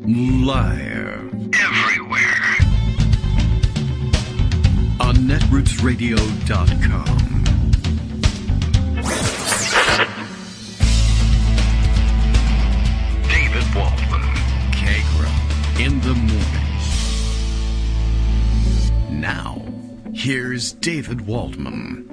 Live. Everywhere. On netrootsradio.com. David Waldman. Kagro. In the morning. Now, here's David Waldman.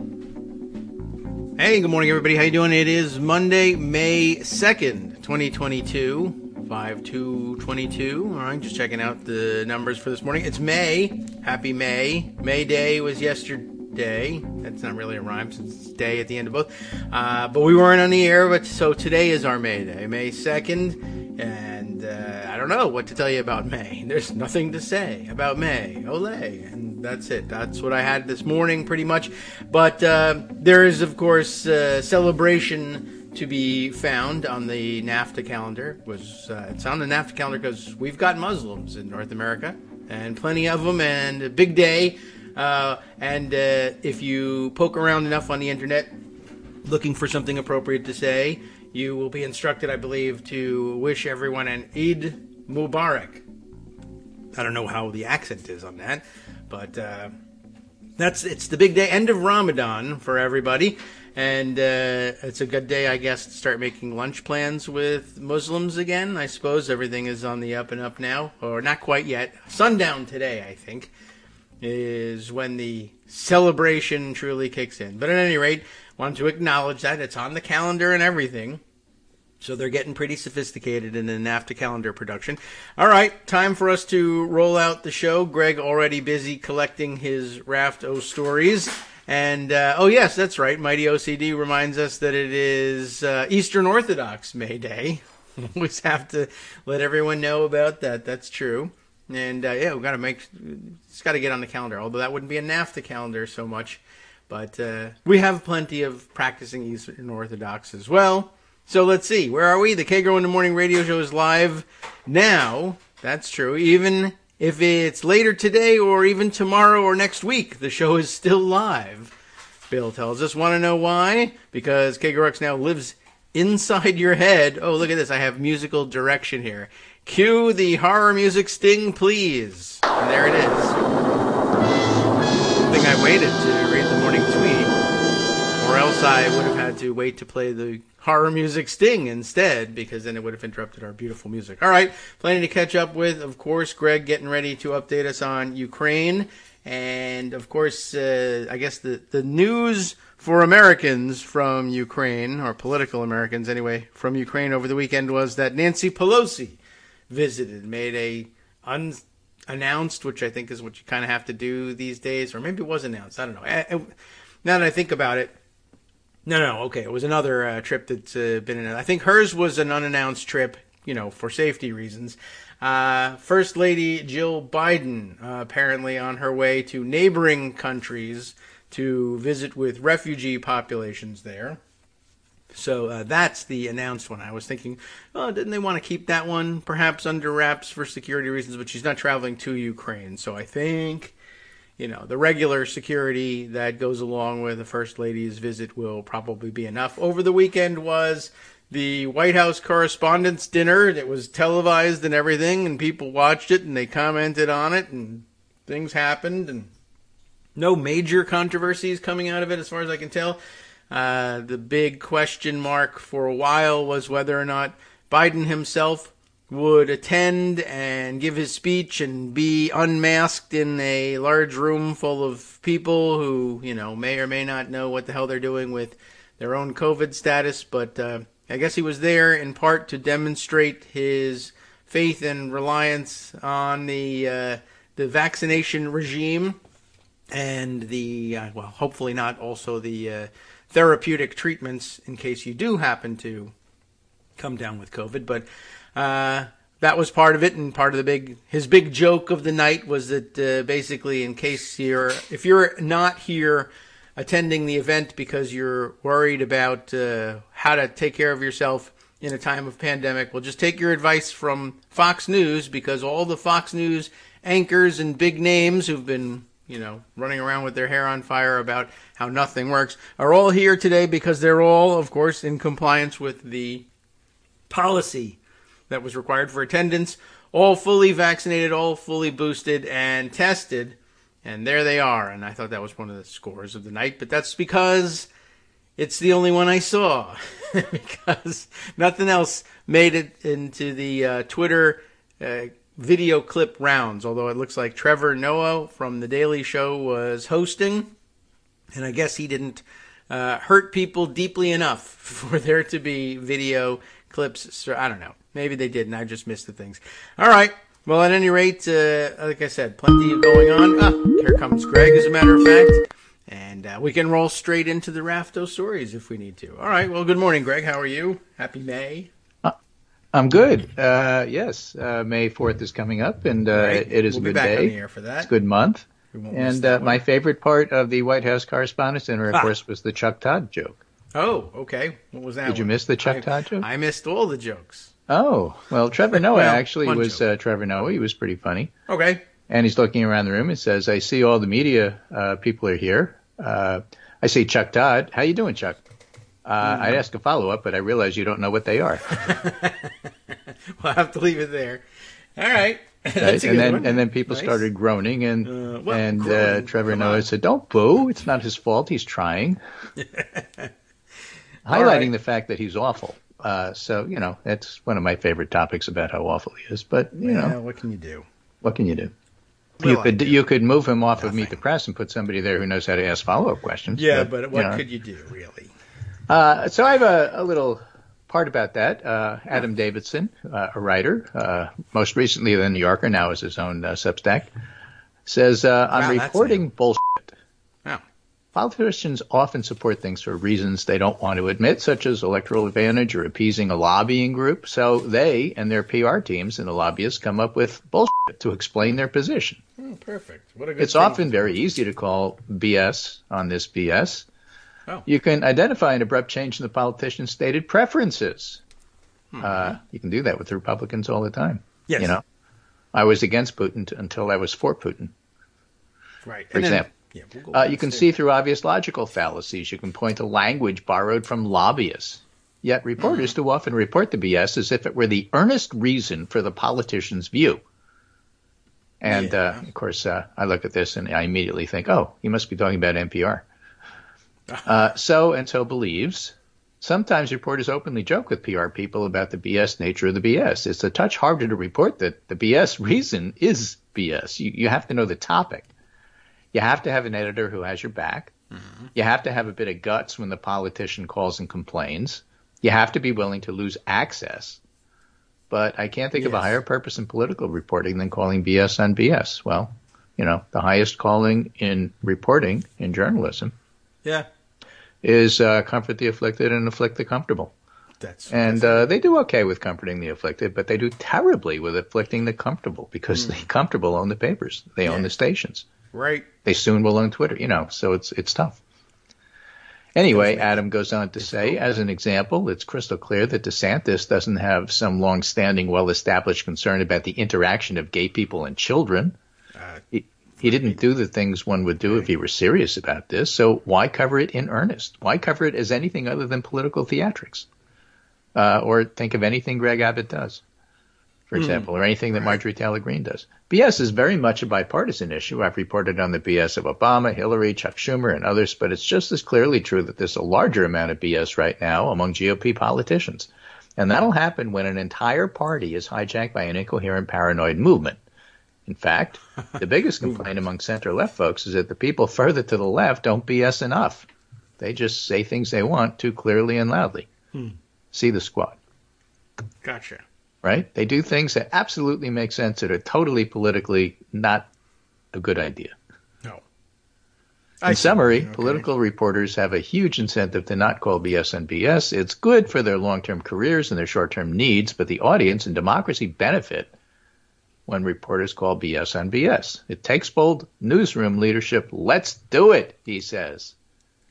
Hey, good morning, everybody. How you doing? It is Monday, May 2nd, 2022. 5/2/22. All right, just checking out the numbers for this morning. It's May. Happy May. May Day was yesterday. That's not really a rhyme since it's day at the end of both. But we weren't on the air, so today is our May Day, May 2nd. And I don't know what to tell you about May. There's nothing to say about May. Olay. And that's it. That's what I had this morning, pretty much. But there is, of course, celebration to be found on the NAFTA calendar. It's on the NAFTA calendar because we've got Muslims in North America, and plenty of them, and a big day. And if you poke around enough on the internet looking for something appropriate to say, you will be instructed, I believe, to wish everyone an Eid Mubarak. I don't know how the accent is on that, but it's the big day, end of Ramadan for everybody. And it's a good day, I guess, to start making lunch plans with Muslims again. I suppose everything is on the up and up now, or not quite yet. Sundown today, I think, is when the celebration truly kicks in. But at any rate, wanted to acknowledge that it's on the calendar and everything. So they're getting pretty sophisticated in the NAFTA calendar production. All right, time for us to roll out the show. Greg already busy collecting his raft of stories. And, oh yes, that's right. Mighty OCD reminds us that it is Eastern Orthodox May Day. Always have to let everyone know about that. That's true. And, yeah, we've got to it's got to get on the calendar, although that wouldn't be a NAFTA calendar so much. But we have plenty of practicing Eastern Orthodox as well. So let's see. Where are we? The Kagro in the Morning radio show is live now. That's true. Even if it's later today or even tomorrow or next week, the show is still live. Bill tells us. Want to know why? Because KGRX now lives inside your head. Oh, look at this. I have musical direction here. Cue the horror music sting, please. And there it is. I think I waited to read the morning tweet, or else I would have had to wait to play the horror music sting instead, because then it would have interrupted our beautiful music. All right, plenty to catch up with. Of course, Greg getting ready to update us on Ukraine. And, of course, I guess the news for Americans from Ukraine, or political Americans anyway, from Ukraine over the weekend was that Nancy Pelosi visited, made a unannounced, which I think is what you kind of have to do these days, or maybe it was announced. I don't know. Now that I think about it, No, okay. It was another trip that's been in it. I think hers was an unannounced trip, for safety reasons. First Lady Jill Biden, apparently on her way to neighboring countries to visit with refugee populations there. So that's the announced one. I was thinking, didn't they want to keep that one perhaps under wraps for security reasons? But she's not traveling to Ukraine. So I think the regular security that goes along with the First Lady's visit will probably be enough. Over the weekend was the White House Correspondents' dinner. It was televised and everything, and people watched it, and they commented on it, and things happened, and no major controversies coming out of it as far as I can tell. The big question mark for a while was whether or not Biden himself would attend and give his speech and be unmasked in a large room full of people who, may or may not know what the hell they're doing with their own COVID status. But I guess he was there in part to demonstrate his faith and reliance on the vaccination regime and hopefully not also the therapeutic treatments in case you do happen to come down with COVID. But that was part of it, and part of his big joke of the night was that basically, in case if you're not here attending the event because you're worried about how to take care of yourself in a time of pandemic, well, just take your advice from Fox News, because all the Fox News anchors and big names who've been running around with their hair on fire about how nothing works are all here today because they're all, of course, in compliance with the policy that was required for attendance all fully vaccinated, all fully boosted and tested. And there they are. And I thought that was one of the scores of the night. But that's because it's the only one I saw. Because nothing else made it into the Twitter video clip rounds. Although it looks like Trevor Noah from The Daily Show was hosting. And I guess he didn't hurt people deeply enough for there to be video clips. So I don't know. Maybe they did, and I just missed the things. All right. Well, at any rate, like I said, plenty going on. Here comes Greg, as a matter of fact. And we can roll straight into the Rafto stories if we need to. All right. Well, good morning, Greg. How are you? Happy May. I'm good. Yes. May 4th is coming up, and right. It is a good day. We'll be back on the air for that. It's a good month. And my favorite part of the White House Correspondents' Dinner, of course, was the Chuck Todd joke. Oh, okay. What was that? Did you miss the Chuck Todd joke? I missed all the jokes. Oh, well, Trevor Noah was Trevor Noah. He was pretty funny. Okay. And he's looking around the room and says, I see all the media people are here. I see Chuck Todd. How you doing, Chuck? I'd ask a follow-up, but I realize you don't know what they are. We'll have to leave it there. All right. Right? And then people started groaning, and Trevor Noah said, "Don't boo! It's not his fault. He's trying," highlighting the fact that he's awful. So that's one of my favorite topics about how awful he is. But what can you do? What can you do? Well, you could move him off of Meet the Press and put somebody there who knows how to ask follow-up questions. Yeah, but what could you do, really? So I have a little part about that. Adam Davidson, a writer, most recently the New Yorker, now is his own Substack, says, I'm reporting bullshit. Wow. Politicians often support things for reasons they don't want to admit, such as electoral advantage or appeasing a lobbying group. So they and their PR teams and the lobbyists come up with bullshit to explain their position. Oh, perfect. What a good It's often very easy to call BS on this BS. Oh. You can identify an abrupt change in the politician's stated preferences. You can do that with Republicans all the time. Yes. I was against Putin until I was for Putin. Right. For example. You can see through obvious logical fallacies. You can point to language borrowed from lobbyists. Yet reporters too often report the BS as if it were the earnest reason for the politician's view. And, of course, I look at this and I immediately think, oh, he must be talking about NPR. So believes. Sometimes reporters openly joke with PR people about the BS nature of the BS. It's a touch harder to report that the BS reason is BS. You have to know the topic. You have to have an editor who has your back. Mm-hmm. You have to have a bit of guts when the politician calls and complains. You have to be willing to lose access. But I can't think of a higher purpose in political reporting than calling BS on BS. Well, the highest calling in reporting, in journalism, is comfort the afflicted and afflict the comfortable. They do okay with comforting the afflicted, but they do terribly with afflicting the comfortable because the comfortable own the papers. They own the stations. Right. They soon will own Twitter, so it's tough. Anyway, Adam goes on to say, as an example, it's crystal clear that DeSantis doesn't have some long-standing, well-established concern about the interaction of gay people and children. He didn't do the things one would do if he were serious about this, so why cover it in earnest? Why cover it as anything other than political theatrics? Or think of anything Greg Abbott does, for example, or anything that Marjorie Taylor Greene does. BS is very much a bipartisan issue. I've reported on the BS of Obama, Hillary, Chuck Schumer, and others, but it's just as clearly true that there's a larger amount of BS right now among GOP politicians. And that'll happen when an entire party is hijacked by an incoherent paranoid movement. In fact, the biggest complaint among center-left folks is that the people further to the left don't BS enough. They just say things they want too clearly and loudly. See the squad. Gotcha. Right? They do things that absolutely make sense that are totally politically not a good idea. No. In summary, political reporters have a huge incentive to not call BS on BS. It's good for their long-term careers and their short-term needs, but the audience and democracy benefit when reporters call BS on BS. It takes bold newsroom leadership. Let's do it, he says.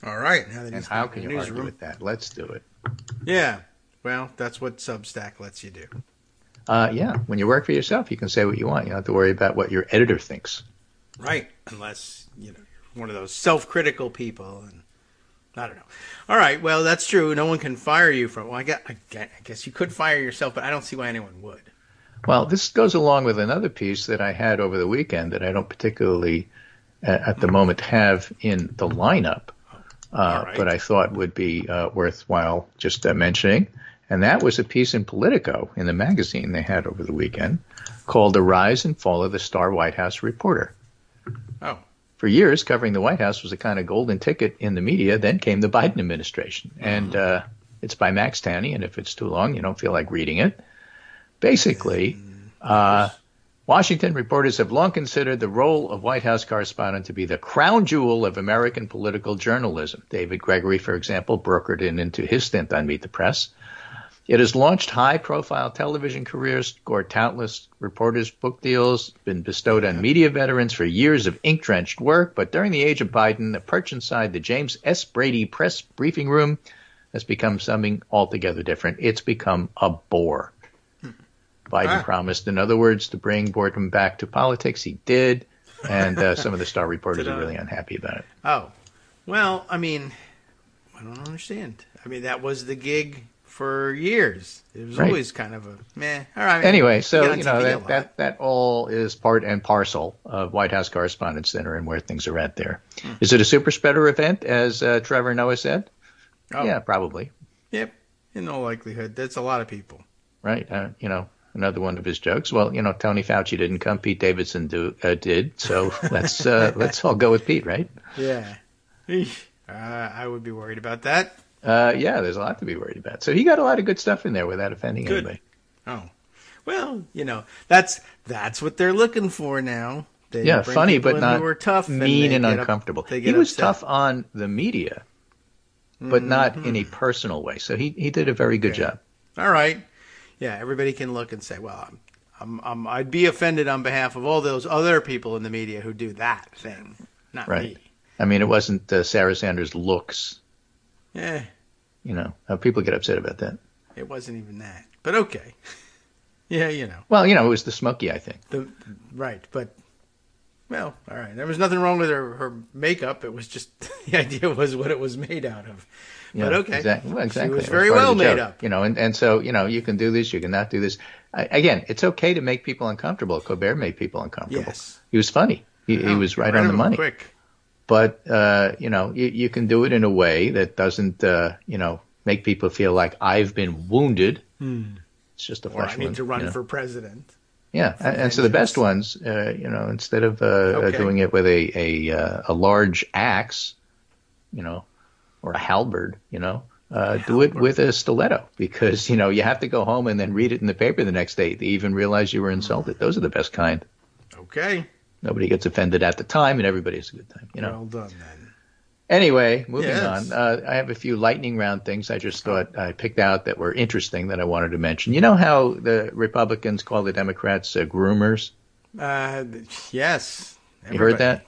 All right. And how can you argue with that? Let's do it. Yeah. Well, that's what Substack lets you do. When you work for yourself, you can say what you want. You don't have to worry about what your editor thinks. Right. Unless, you're one of those self-critical people. And I don't know. All right. Well, that's true. No one can fire you from. Well, I guess you could fire yourself, but I don't see why anyone would. Well, this goes along with another piece that I had over the weekend that I don't particularly at the moment have in the lineup, but I thought would be worthwhile just mentioning. And that was a piece in Politico, in the magazine they had over the weekend, called The Rise and Fall of the Star White House Reporter. Oh. For years, covering the White House was a kind of golden ticket in the media. Then came the Biden administration. And it's by Max Tanney, and if it's too long, you don't feel like reading it. Basically, Washington reporters have long considered the role of White House correspondent to be the crown jewel of American political journalism. David Gregory, for example, brokered it into his stint on Meet the Press. It has launched high-profile television careers, scored countless reporters' book deals, been bestowed on media veterans for years of ink-drenched work. But during the age of Biden, the perch inside the James S. Brady press briefing room has become something altogether different. It's become a bore. Biden promised, in other words, to bring boredom back to politics. He did, and some of the star reporters are really unhappy about it. Oh, well, I mean, I don't understand. I mean, that was the gig for years. It was always kind of a meh. All right. Anyway, so that all is part and parcel of White House Correspondents' Dinner and where things are at there. Is it a super spreader event, as Trevor Noah said? Oh. Yeah, probably. Yep, in all likelihood, that's a lot of people. Right. Another one of his jokes. Well, Tony Fauci didn't come. Pete Davidson did. So let's all go with Pete, right? Yeah. I would be worried about that. Yeah, there's a lot to be worried about. So he got a lot of good stuff in there without offending anybody. Oh, well, that's what they're looking for now. They funny, but not tough, mean and uncomfortable. He was tough on the media, but not in a personal way. So he did a very good job. All right. Yeah, everybody can look and say, well, I'd be offended on behalf of all those other people in the media who do that thing, not me. I mean, it wasn't Sarah Sanders' looks. Yeah. People get upset about that. It wasn't even that. But okay. Yeah, Well, it was the smoky, I think. Right, but, well, all right. There was nothing wrong with her makeup. It was just, the idea was what it was made out of. Yeah, but okay. Exactly. Well, exactly. She was very well made up. And so, you can do this, you can not do this. Again, it's okay to make people uncomfortable. Colbert made people uncomfortable. Yes. He was funny. He was right on the money. Quick. But, you can do it in a way that doesn't, make people feel like I've been wounded. It's just a flesh wound. I need to run for president. Yeah. And so the best ones, instead of doing it with a large axe, or a halberd, do it with a stiletto because, you have to go home and then read it in the paper the next day to even realize you were insulted. Those are the best kind. Okay. Nobody gets offended at the time, and everybody has a good time. Well done, then. Anyway, moving on. I have a few lightning round things I just thought I picked out that were interesting that I wanted to mention. You know how the Republicans call the Democrats groomers? Yes. You heard that?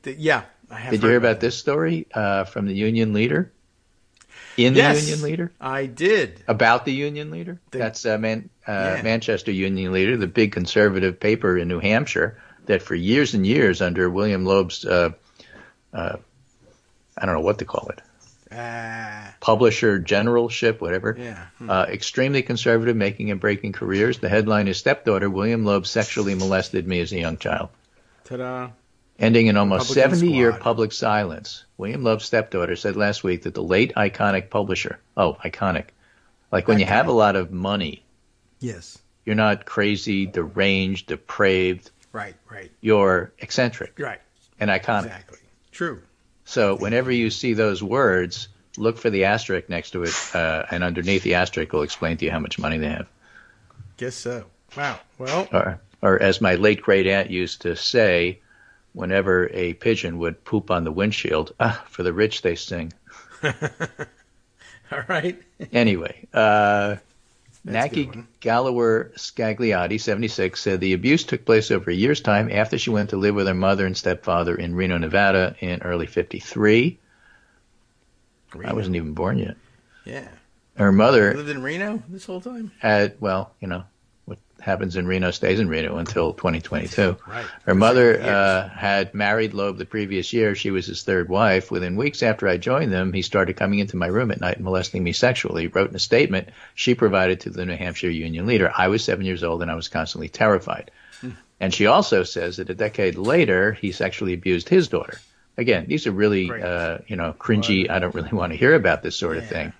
Yeah, I have. Did you hear about this story from the union leader? The union leader? I did. About the union leader? That's Manchester Union Leader, the big conservative paper in New Hampshire that for years and years under William Loeb's, I don't know what to call it, publisher generalship, whatever, extremely conservative, making and breaking careers. The headline is Stepdaughter, William Loeb sexually molested me as a young child. Ta-da. Ending in almost 70-year public silence. William Loeb's stepdaughter said last week that the late iconic publisher, iconic, like when you have a lot of money, you're not crazy, deranged, depraved. Right. You're eccentric. Right. And iconic. Exactly. True. So whenever you see those words, look for the asterisk next to it, and underneath the asterisk will explain to you how much money they have. Guess so. Wow. Well. Or as my late great aunt used to say, whenever a pigeon would poop on the windshield, for the rich they sing. All right. Anyway, Naki Galloway Scagliotti, 76, said the abuse took place over a year's time after she went to live with her mother and stepfather in Reno, Nevada in early 53. I wasn't even born yet. Yeah. Her mother lived in Reno this whole time? What happens in Reno stays in Reno until 2022. Right. Her mother had married Loeb the previous year. She was his third wife. Within weeks after I joined them, he started coming into my room at night and molesting me sexually. He wrote in a statement she provided to the New Hampshire Union leader. I was 7 years old and I was constantly terrified. And she also says that a decade later, he sexually abused his daughter. Again, these are really, cringy. I don't really want to hear about this sort of thing.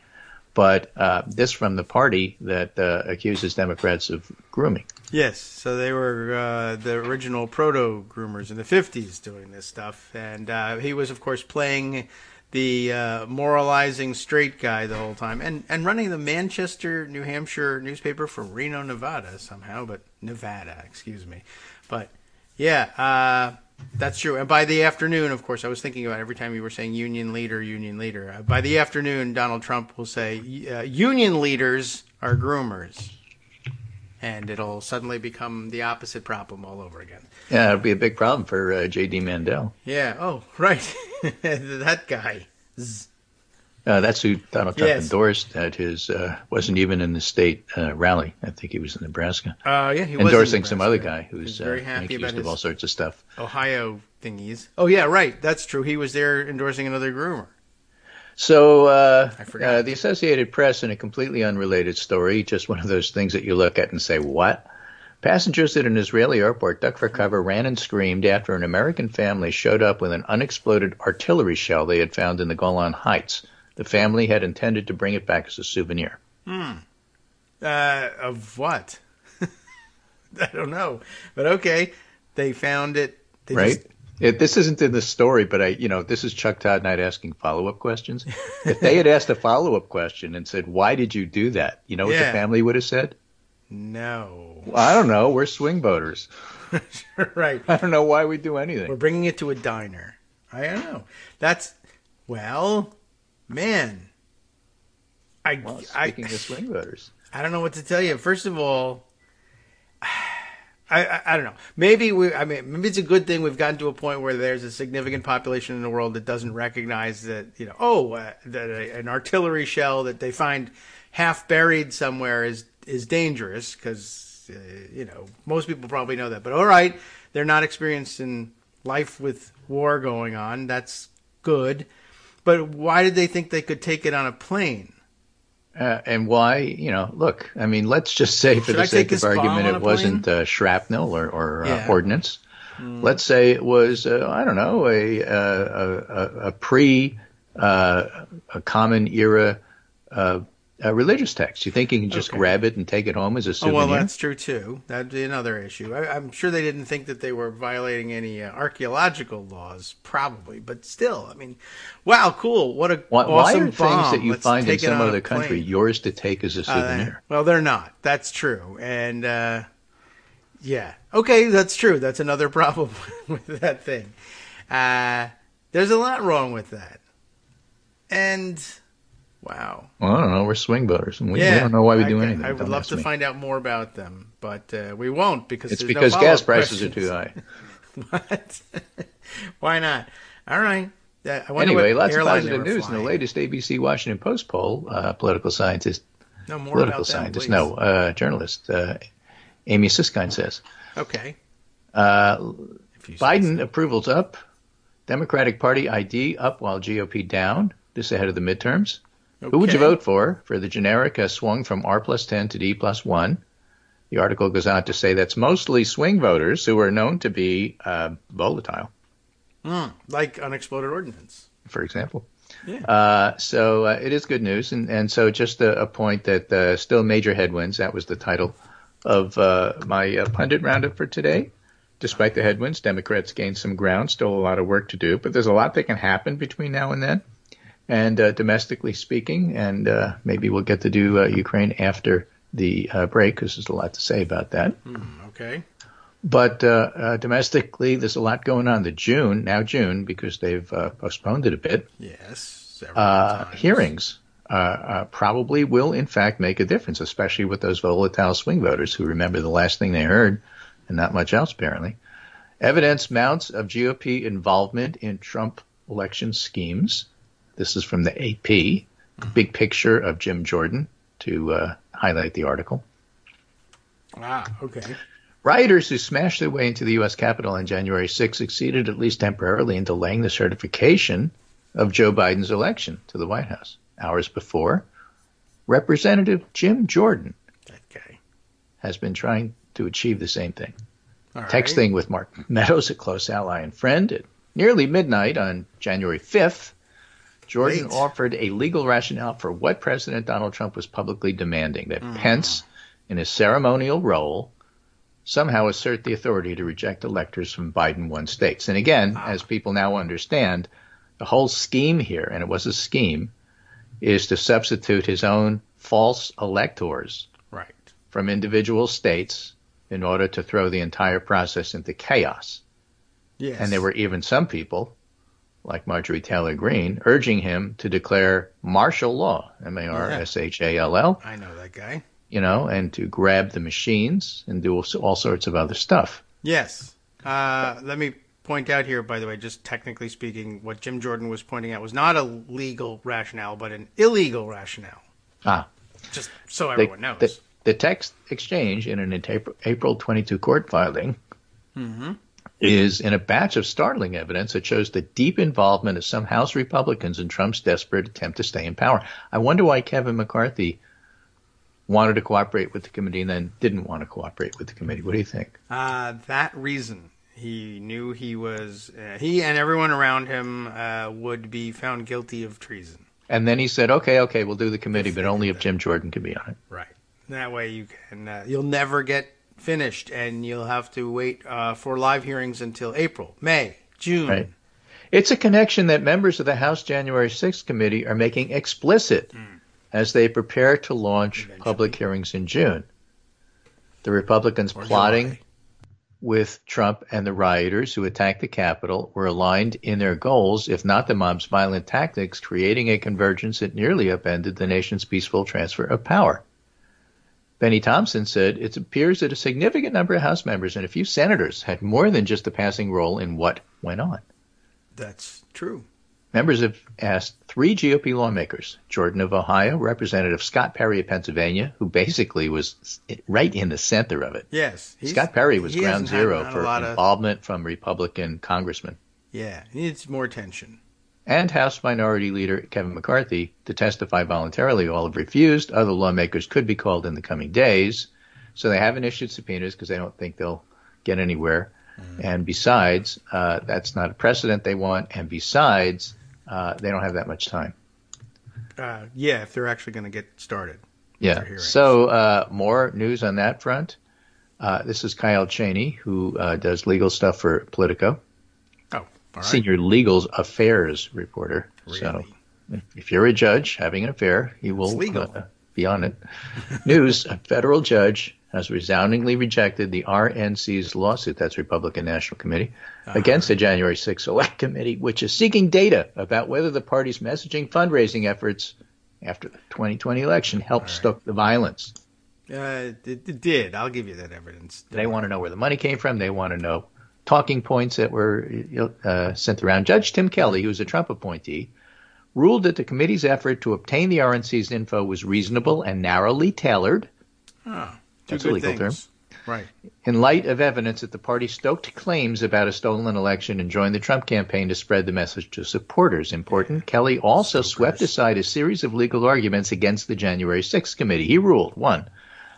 But this from the party that accuses Democrats of grooming. Yes, so they were the original proto-groomers in the 50s doing this stuff. And he was, of course, playing the moralizing straight guy the whole time. And running the Manchester, New Hampshire newspaper from Reno, Nevada somehow. Nevada, excuse me. But, yeah, that's true. And by the afternoon, of course, I was thinking about every time you were saying union leader. By the afternoon, Donald Trump will say, union leaders are groomers. And it'll suddenly become the opposite problem all over again. Yeah, it'll be a big problem for J.D. Mandel. Yeah, oh, right. That guy. That's who Donald Trump endorsed at his, wasn't even in the state rally. I think he was in Nebraska. Yeah, he was endorsing some other guy who's very happy about accused of all sorts of stuff. Ohio thingies. Oh, yeah, right. That's true. He was there endorsing another groomer. So I forgot. The Associated Press, in a completely unrelated story, just one of those things that you look at and say, what? Passengers at an Israeli airport ducked for cover, ran and screamed after an American family showed up with an unexploded artillery shell they had found in the Golan Heights. The family had intended to bring it back as a souvenir. Of what? I don't know. But okay, they found it. Right? This isn't in the story, but this is Chuck Todd Night asking follow-up questions. If they had asked a follow-up question and said, why did you do that? You know what the family would have said? No. Well, I don't know. We're swing voters. Right. I don't know why we do anything. We're bringing it to a diner. I don't know. Man. Speaking of swing voters. I don't know what to tell you. First of all, I don't know. Maybe maybe it's a good thing we've gotten to a point where there's a significant population in the world that doesn't recognize that, that an artillery shell that they find half buried somewhere is dangerous because, most people probably know that. But all right, they're not experienced in life with war going on. That's good. But why did they think they could take it on a plane? And why, look, let's just say for the sake of argument it wasn't shrapnel or ordnance. Let's say it was, a common era religious text. You think you can just grab it and take it home as a souvenir? Oh, well, that's true, too. That'd be another issue. I'm sure they didn't think that they were violating any archaeological laws, probably. But still, wow, cool. What a awesome Why are bomb. things that you find in some other plane. country yours to take as a souvenir? Well, they're not. That's true. And, okay, that's true. That's another problem with that thing. There's a lot wrong with that. And... wow. Well, I don't know. We're swing voters, and we don't know why we do anything. I would love to find out more about them, but we won't because it's there's because no gas prices questions. are too high. What? Why not? All right. Anyway, lots of positive news in the latest ABC Washington Post poll. Journalist Amy Siskind says. Okay. Biden approval's up. Democratic Party ID up while GOP down. This ahead of the midterms. Okay. Who would you vote for? For the generic swung from R plus 10 to D plus 1. The article goes on to say that's mostly swing voters who are known to be volatile. Like unexploded ordnance. For example. Yeah. So it is good news. And so just a point that still major headwinds. That was the title of my pundit roundup for today. Despite the headwinds, Democrats gained some ground. Still a lot of work to do. But there's a lot that can happen between now and then. And domestically speaking, and maybe we'll get to do Ukraine after the break because there's a lot to say about that. Okay. But domestically, there's a lot going on. June, because they've postponed it a bit. Yes, several times. Hearings probably will, in fact, make a difference, especially with those volatile swing voters who remember the last thing they heard and not much else, apparently. Evidence mounts of GOP involvement in Trump election schemes. This is from the AP, big picture of Jim Jordan to highlight the article. Okay. Rioters who smashed their way into the U.S. Capitol on January 6 succeeded, at least temporarily, in delaying the certification of Joe Biden's election to the White House. Hours before, Representative Jim Jordan has been trying to achieve the same thing. Texting with Mark Meadows, a close ally and friend, at nearly midnight on January 5th, Jordan offered a legal rationale for what President Donald Trump was publicly demanding, that Pence, in his ceremonial role, somehow assert the authority to reject electors from Biden-won states. And again, as people now understand, the whole scheme here, and it was a scheme, is to substitute his own false electors from individual states in order to throw the entire process into chaos. Yes. And there were even some people, like Marjorie Taylor Greene, urging him to declare martial law, M-A-R-S-H-A-L-L. I know that guy. And to grab the machines and do all sorts of other stuff. Yes. Let me point out here, by the way, just technically speaking, what Jim Jordan was pointing out was not a legal rationale, but an illegal rationale. Just so everyone knows. The text exchange in an April 22 court filing is in a batch of startling evidence that shows the deep involvement of some House Republicans in Trump's desperate attempt to stay in power. I wonder why Kevin McCarthy wanted to cooperate with the committee and then didn't want to cooperate with the committee. What do you think? That reason. He knew he and everyone around him would be found guilty of treason. And then he said, okay, we'll do the committee, but only if Jim Jordan can be on it. Right. That way you'll never get finished, and you'll have to wait for live hearings until April, May, June. Right. It's a connection that members of the House January 6th committee are making explicit as they prepare to launch public hearings in June. The Republicans plotting with Trump and the rioters who attacked the Capitol were aligned in their goals, if not the mob's violent tactics, creating a convergence that nearly upended the nation's peaceful transfer of power. Benny Thompson said, it appears that a significant number of House members and a few senators had more than just a passing role in what went on. That's true. Members have asked 3 GOP lawmakers, Jordan of Ohio, Representative Scott Perry of Pennsylvania, who basically was right in the center of it. Yes. Scott Perry was ground zero for involvement from Republican congressmen. Yeah, he needs more attention. And House Minority Leader Kevin McCarthy to testify voluntarily. All have refused. Other lawmakers could be called in the coming days. So they haven't issued subpoenas because they don't think they'll get anywhere. And besides, that's not a precedent they want. And besides, they don't have that much time. If they're actually going to get started. Yeah. So more news on that front. This is Kyle Cheney, who does legal stuff for Politico. All right. Senior legal affairs reporter. Really? So if you're a judge having an affair, he will be on it. News, a federal judge has resoundingly rejected the RNC's lawsuit, that's Republican National Committee, against the January 6th Select Committee, which is seeking data about whether the party's messaging fundraising efforts after the 2020 election helped stoke the violence. It did. I'll give you that evidence. They want to know where the money came from. They want to know talking points that were sent around. Judge Tim Kelly, who's a Trump appointee, ruled that the committee's effort to obtain the RNC's info was reasonable and narrowly tailored. That's a legal term. Right. In light of evidence that the party stoked claims about a stolen election and joined the Trump campaign to spread the message to supporters. Important. Kelly also swept aside a series of legal arguments against the January 6th committee. He ruled, 1,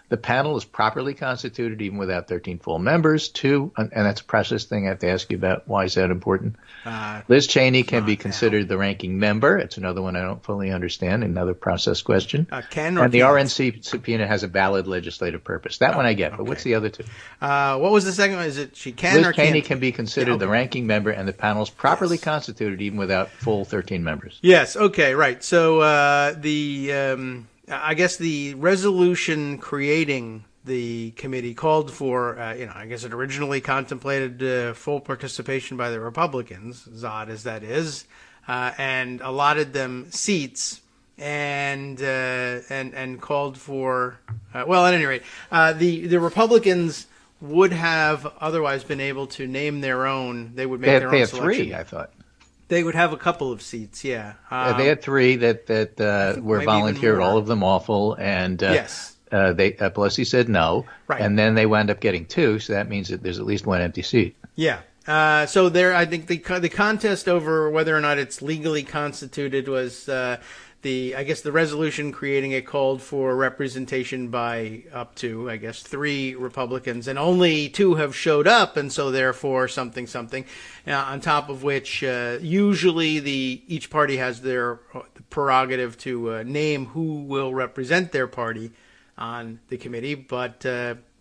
the panel is properly constituted even without 13 full members. 2, and that's a process thing I have to ask you about. Why is that important? Liz Cheney can be considered the ranking member. It's another one I don't fully understand, another process question. Can or and the can't? RNC subpoena has a valid legislative purpose. That one I get, but what's the other 2? What was the second one? Is it she can Liz or can't? Cheney can be considered the ranking member, and the panel is properly constituted even without full 13 members. Yes, okay, right. So I guess the resolution creating the committee called for, I guess it originally contemplated full participation by the Republicans, as odd as that is, and allotted them seats and called for, at any rate, the Republicans would have otherwise been able to name their own. They would make their own had selection. 3, I thought. They would have a couple of seats, yeah. They had 3 that were volunteered, all of them awful, and yes. Pelosi said no, Right. and then they wound up getting 2, so that means that there's at least 1 empty seat. Yeah. So there, I think the contest over whether or not it's legally constituted was I guess the resolution creating it called for representation by up to, I guess, 3 Republicans, and only 2 have showed up, and so therefore something. On top of which, usually each party has their prerogative to name who will represent their party on the committee, but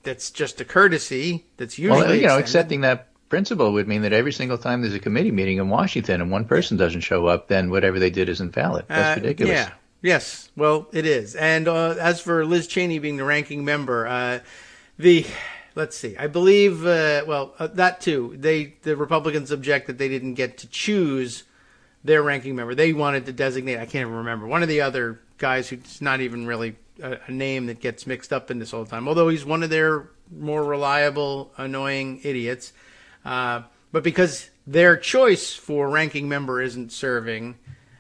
that's just a courtesy that's usually extended. Accepting that principle would mean that every single time there's a committee meeting in Washington and one person doesn't show up, then whatever they did isn't valid. That's ridiculous. Yeah. Yes. Well, it is. And as for Liz Cheney being the ranking member, let's see. I believe, that too. The Republicans object that they didn't get to choose their ranking member. They wanted to designate, I can't even remember, one of the other guys who's not even really a name that gets mixed up in this all the time, although he's one of their more reliable, annoying idiots. But because their choice for ranking member isn't serving,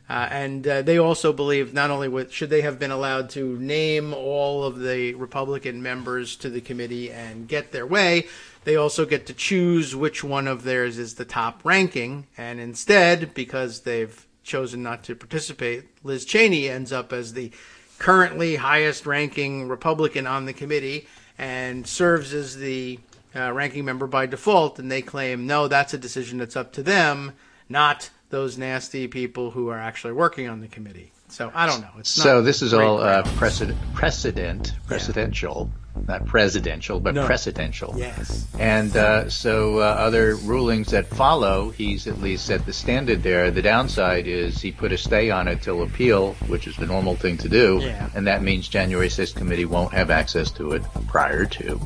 and they also believe not only should they have been allowed to name all of the Republican members to the committee and get their way, they also get to choose which one of theirs is the top ranking. And instead, because they've chosen not to participate, Liz Cheney ends up as the currently highest ranking Republican on the committee and serves as the ranking member by default, and they claim, no, that's a decision that's up to them, not those nasty people who are actually working on the committee. So I don't know. This is all precedential, not presidential, but precedential. Yes. And other rulings that follow, he's at least set the standard there. The downside is he put a stay on it till appeal, which is the normal thing to do, and that means January 6th committee won't have access to it prior to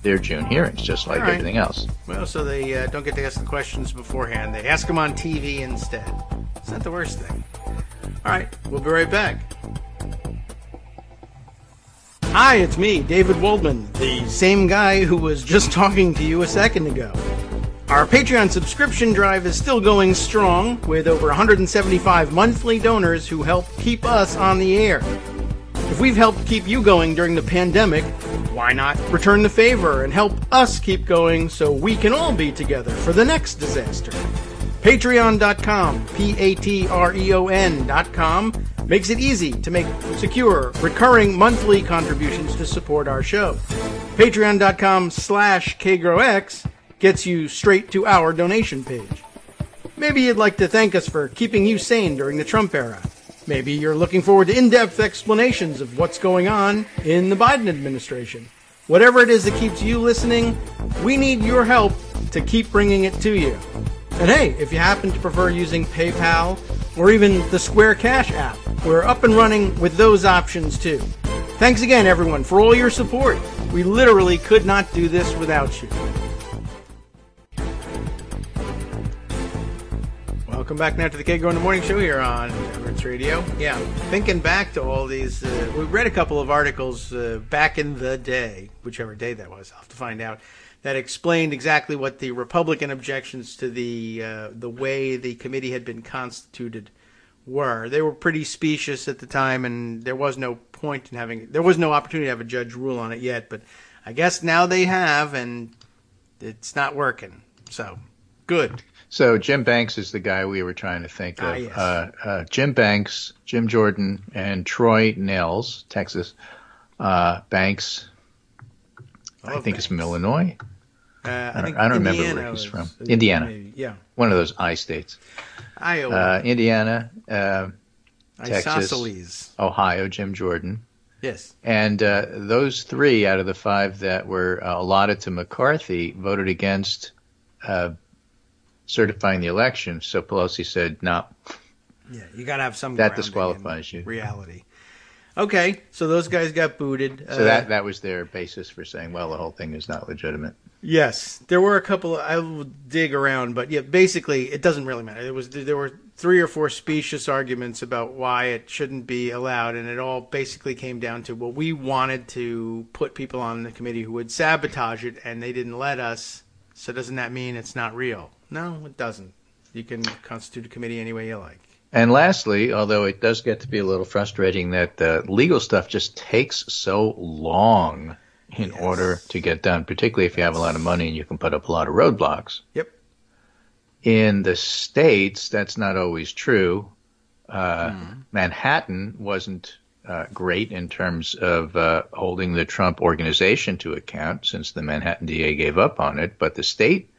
their June hearings, just like everything else. Well, so they don't get to ask the questions beforehand. They ask them on TV instead. It's not the worst thing. All right, we'll be right back. Hi, it's me, David Waldman, the same guy who was just talking to you a second ago. Our Patreon subscription drive is still going strong, with over 175 monthly donors who help keep us on the air. If we've helped keep you going during the pandemic, why not return the favor and help us keep going so we can all be together for the next disaster? Patreon.com, Patreon.com, makes it easy to make secure, recurring monthly contributions to support our show. Patreon.com/KagroX gets you straight to our donation page. Maybe you'd like to thank us for keeping you sane during the Trump era. Maybe you're looking forward to in-depth explanations of what's going on in the Biden administration. Whatever it is that keeps you listening, we need your help to keep bringing it to you. And hey, if you happen to prefer using PayPal or even the Square Cash app, we're up and running with those options too. Thanks again, everyone, for all your support. We literally could not do this without you. Welcome back now to the Kagro in the Morning Show here on Emirates Radio. Yeah, thinking back to all these, we read a couple of articles back in the day, whichever day that was, I'll have to find out, that explained exactly what the Republican objections to the way the committee had been constituted were. They were pretty specious at the time, and there was no point in there was no opportunity to have a judge rule on it yet, but I guess now they have, and it's not working. So, good. So Jim Banks is the guy we were trying to think of. Yes. Jim Banks, Jim Jordan, and Troy Nels, Texas. Banks, I think, is from Illinois. I don't remember where he's from. Indiana. Maybe, yeah. One of those I states. Iowa. Indiana, Texas, Isosceles. Ohio, Jim Jordan. Yes. And those 3 out of the 5 that were allotted to McCarthy voted against certifying the election. So Pelosi said, no. Yeah, you got to have some that disqualifies you. Reality. Okay, so those guys got booted. So that was their basis for saying, well, the whole thing is not legitimate. Yes, there were a couple. I will dig around, but yeah, basically, it doesn't really matter. There were 3 or 4 specious arguments about why it shouldn't be allowed, and it all basically came down to, well, we wanted to put people on the committee who would sabotage it, and they didn't let us. So doesn't that mean it's not real? No, it doesn't. You can constitute a committee any way you like. And lastly, although it does get to be a little frustrating that the legal stuff just takes so long in order to get done, particularly if you have a lot of money and you can put up a lot of roadblocks. Yep. In the States, that's not always true. Manhattan wasn't great in terms of holding the Trump organization to account since the Manhattan DA gave up on it, but the state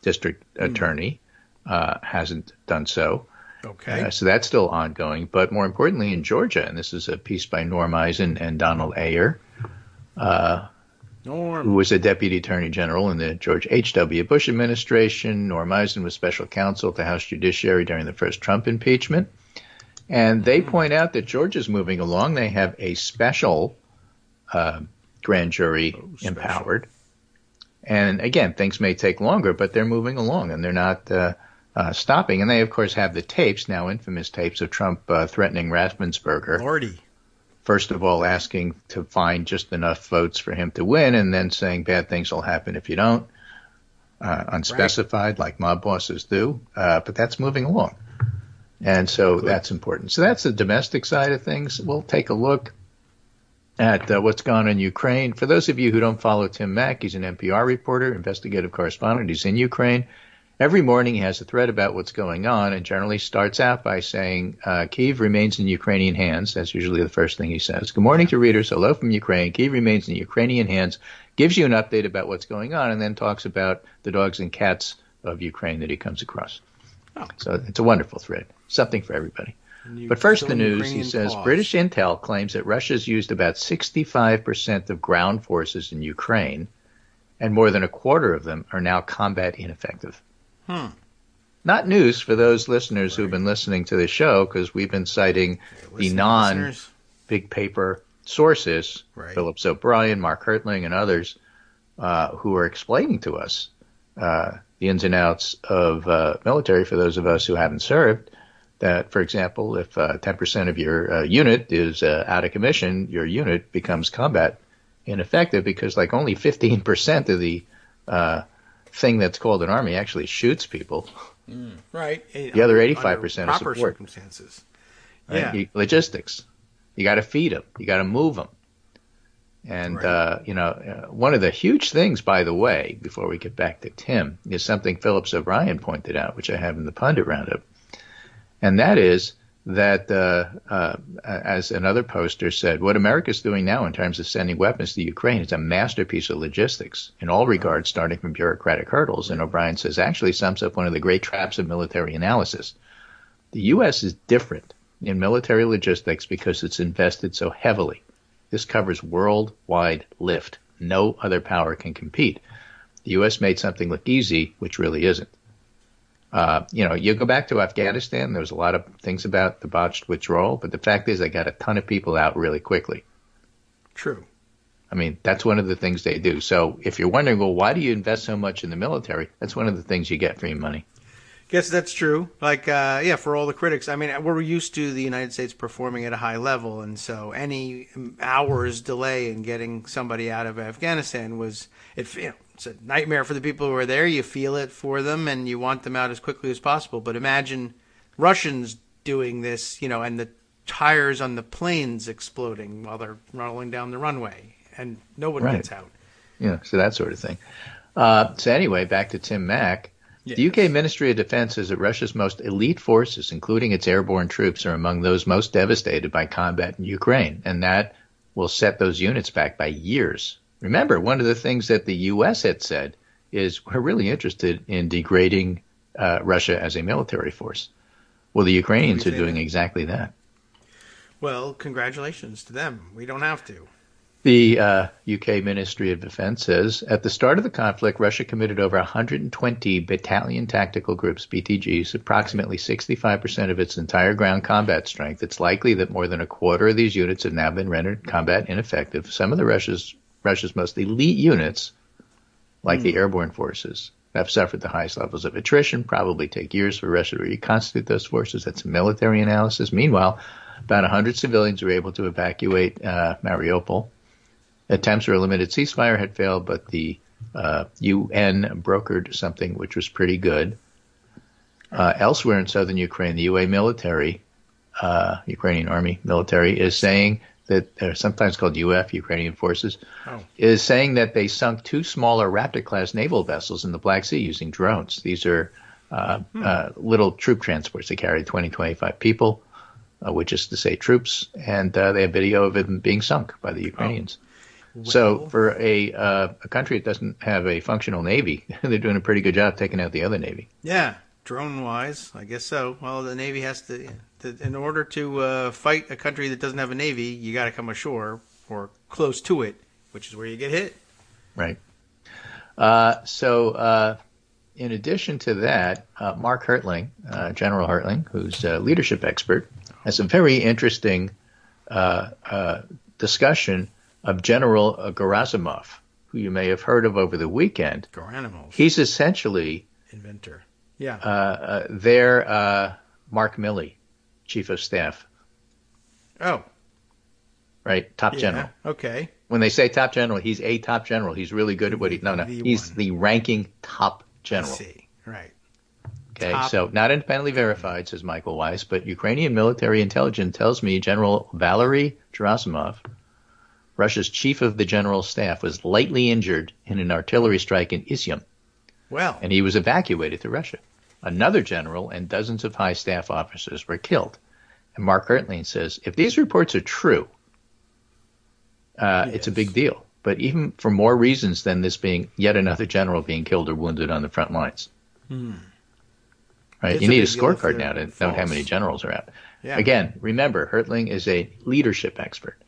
district attorney hasn't done so. Okay. So that's still ongoing. But more importantly, in Georgia, and this is a piece by Norm Eisen and Donald Ayer, who was a deputy attorney general in the George H.W. Bush administration. Norm Eisen was special counsel to House Judiciary during the first Trump impeachment. And they point out that Georgia's moving along. They have a special grand jury empowered. And again, things may take longer, but they're moving along and they're not stopping. And they, of course, have the tapes, now infamous tapes, of Trump threatening Raffensperger. Lordy. First of all, asking to find just enough votes for him to win, and then saying bad things will happen if you don't. Unspecified, like mob bosses do. But that's moving along. And so that's important. So that's the domestic side of things. We'll take a look at what's gone on in Ukraine. For those of you who don't follow Tim Mack, he's an NPR reporter, investigative correspondent. He's in Ukraine. Every morning he has a thread about what's going on and generally starts out by saying, Kyiv remains in Ukrainian hands. That's usually the first thing he says. Good morning to readers. Hello from Ukraine. Kyiv remains in Ukrainian hands. Gives you an update about what's going on and then talks about the dogs and cats of Ukraine that he comes across. Oh. So it's a wonderful thread. Something for everybody. But first the news, he says, British intel claims that Russia's used about 65% of ground forces in Ukraine, and more than a quarter of them are now combat ineffective. Not news for those listeners who've been listening to the show, because we've been citing the non-big paper sources, Phillips O'Brien, Mark Hertling, and others, who are explaining to us the ins and outs of military for those of us who haven't served. That, for example, if 10% of your unit is out of commission, your unit becomes combat ineffective because like only 15% of the thing that's called an army actually shoots people. Right. The other 85% is proper support. Circumstances. Right? Yeah. Logistics. You got to feed them. You got to move them. And, one of the huge things, by the way, before we get back to Tim, is something Phillips O'Brien pointed out, which I have in the Pundit Roundup. And that is that, as another poster said, what America's doing now in terms of sending weapons to Ukraine is a masterpiece of logistics in all regards, starting from bureaucratic hurdles. And O'Brien says actually sums up one of the great traps of military analysis. The U.S. is different in military logistics because it's invested so heavily. This covers worldwide lift. No other power can compete. The U.S. made something look easy, which really isn't. You go back to Afghanistan, there was a lot of things about the botched withdrawal, but the fact is they got a ton of people out really quickly. True. I mean, that's one of the things they do. So if you're wondering, well, why do you invest so much in the military? That's one of the things you get for your money. Guess that's true. Like, for all the critics, I mean, we're used to the United States performing at a high level, and so any hours delay in getting somebody out of Afghanistan it's a nightmare for the people who are there. You feel it for them, and you want them out as quickly as possible. But imagine Russians doing this, and the tires on the planes exploding while they're rolling down the runway, and no one gets out. Yeah, so that sort of thing. So anyway, back to Tim Mack. Yes. The UK Ministry of Defense says that Russia's most elite forces, including its airborne troops, are among those most devastated by combat in Ukraine, and that will set those units back by years. Remember, one of the things that the U.S. had said is we're really interested in degrading Russia as a military force. Well, the Ukrainians are doing exactly that. Well, congratulations to them. We don't have to. The UK Ministry of Defense says, at the start of the conflict, Russia committed over 120 battalion tactical groups, BTGs, approximately 65% of its entire ground combat strength. It's likely that more than a quarter of these units have now been rendered combat ineffective. Some of the Russia's most elite units, like the airborne forces, have suffered the highest levels of attrition, probably take years for Russia to reconstitute those forces. That's a military analysis. Meanwhile, about 100 civilians were able to evacuate Mariupol. Attempts for a limited ceasefire had failed, but the UN brokered something which was pretty good. Elsewhere in southern Ukraine, the UA military, Ukrainian army military, is saying that they're sometimes called UF, Ukrainian forces, is saying that they sunk 2 smaller Raptor-class naval vessels in the Black Sea using drones. These are little troop transports. They carry 20, 25 people, which is to say troops, and they have video of them being sunk by the Ukrainians. Well, so for a country that doesn't have a functional navy, they're doing a pretty good job taking out the other navy. Yeah, drone-wise, I guess so. Well, the navy has to in order to fight a country that doesn't have a navy, you got to come ashore or close to it, which is where you get hit. Right. So in addition to that, Mark Hertling, General Hertling, who's a leadership expert, has a very interesting discussion of General Gerasimov, who you may have heard of over the weekend. Gerasimov. He's essentially inventor. Yeah. Their Mark Milley, Chief of Staff. Oh. Right, top general. Okay. When they say top general, he's a top general. He's really good at what he. No, he's the ranking top general. I see. Right. Okay, so not independently verified, says Michael Weiss, but Ukrainian military intelligence tells me General Valery Gerasimov, Russia's chief of the general staff, was lightly injured in an artillery strike in Izium. Well. And he was evacuated to Russia. Another general and dozens of high staff officers were killed. And Mark Hertling says, if these reports are true, it's a big deal. But even for more reasons than this being yet another general being killed or wounded on the front lines. Right? You need a scorecard now to know how many generals are out. Yeah. Again, remember, Hertling is a leadership expert.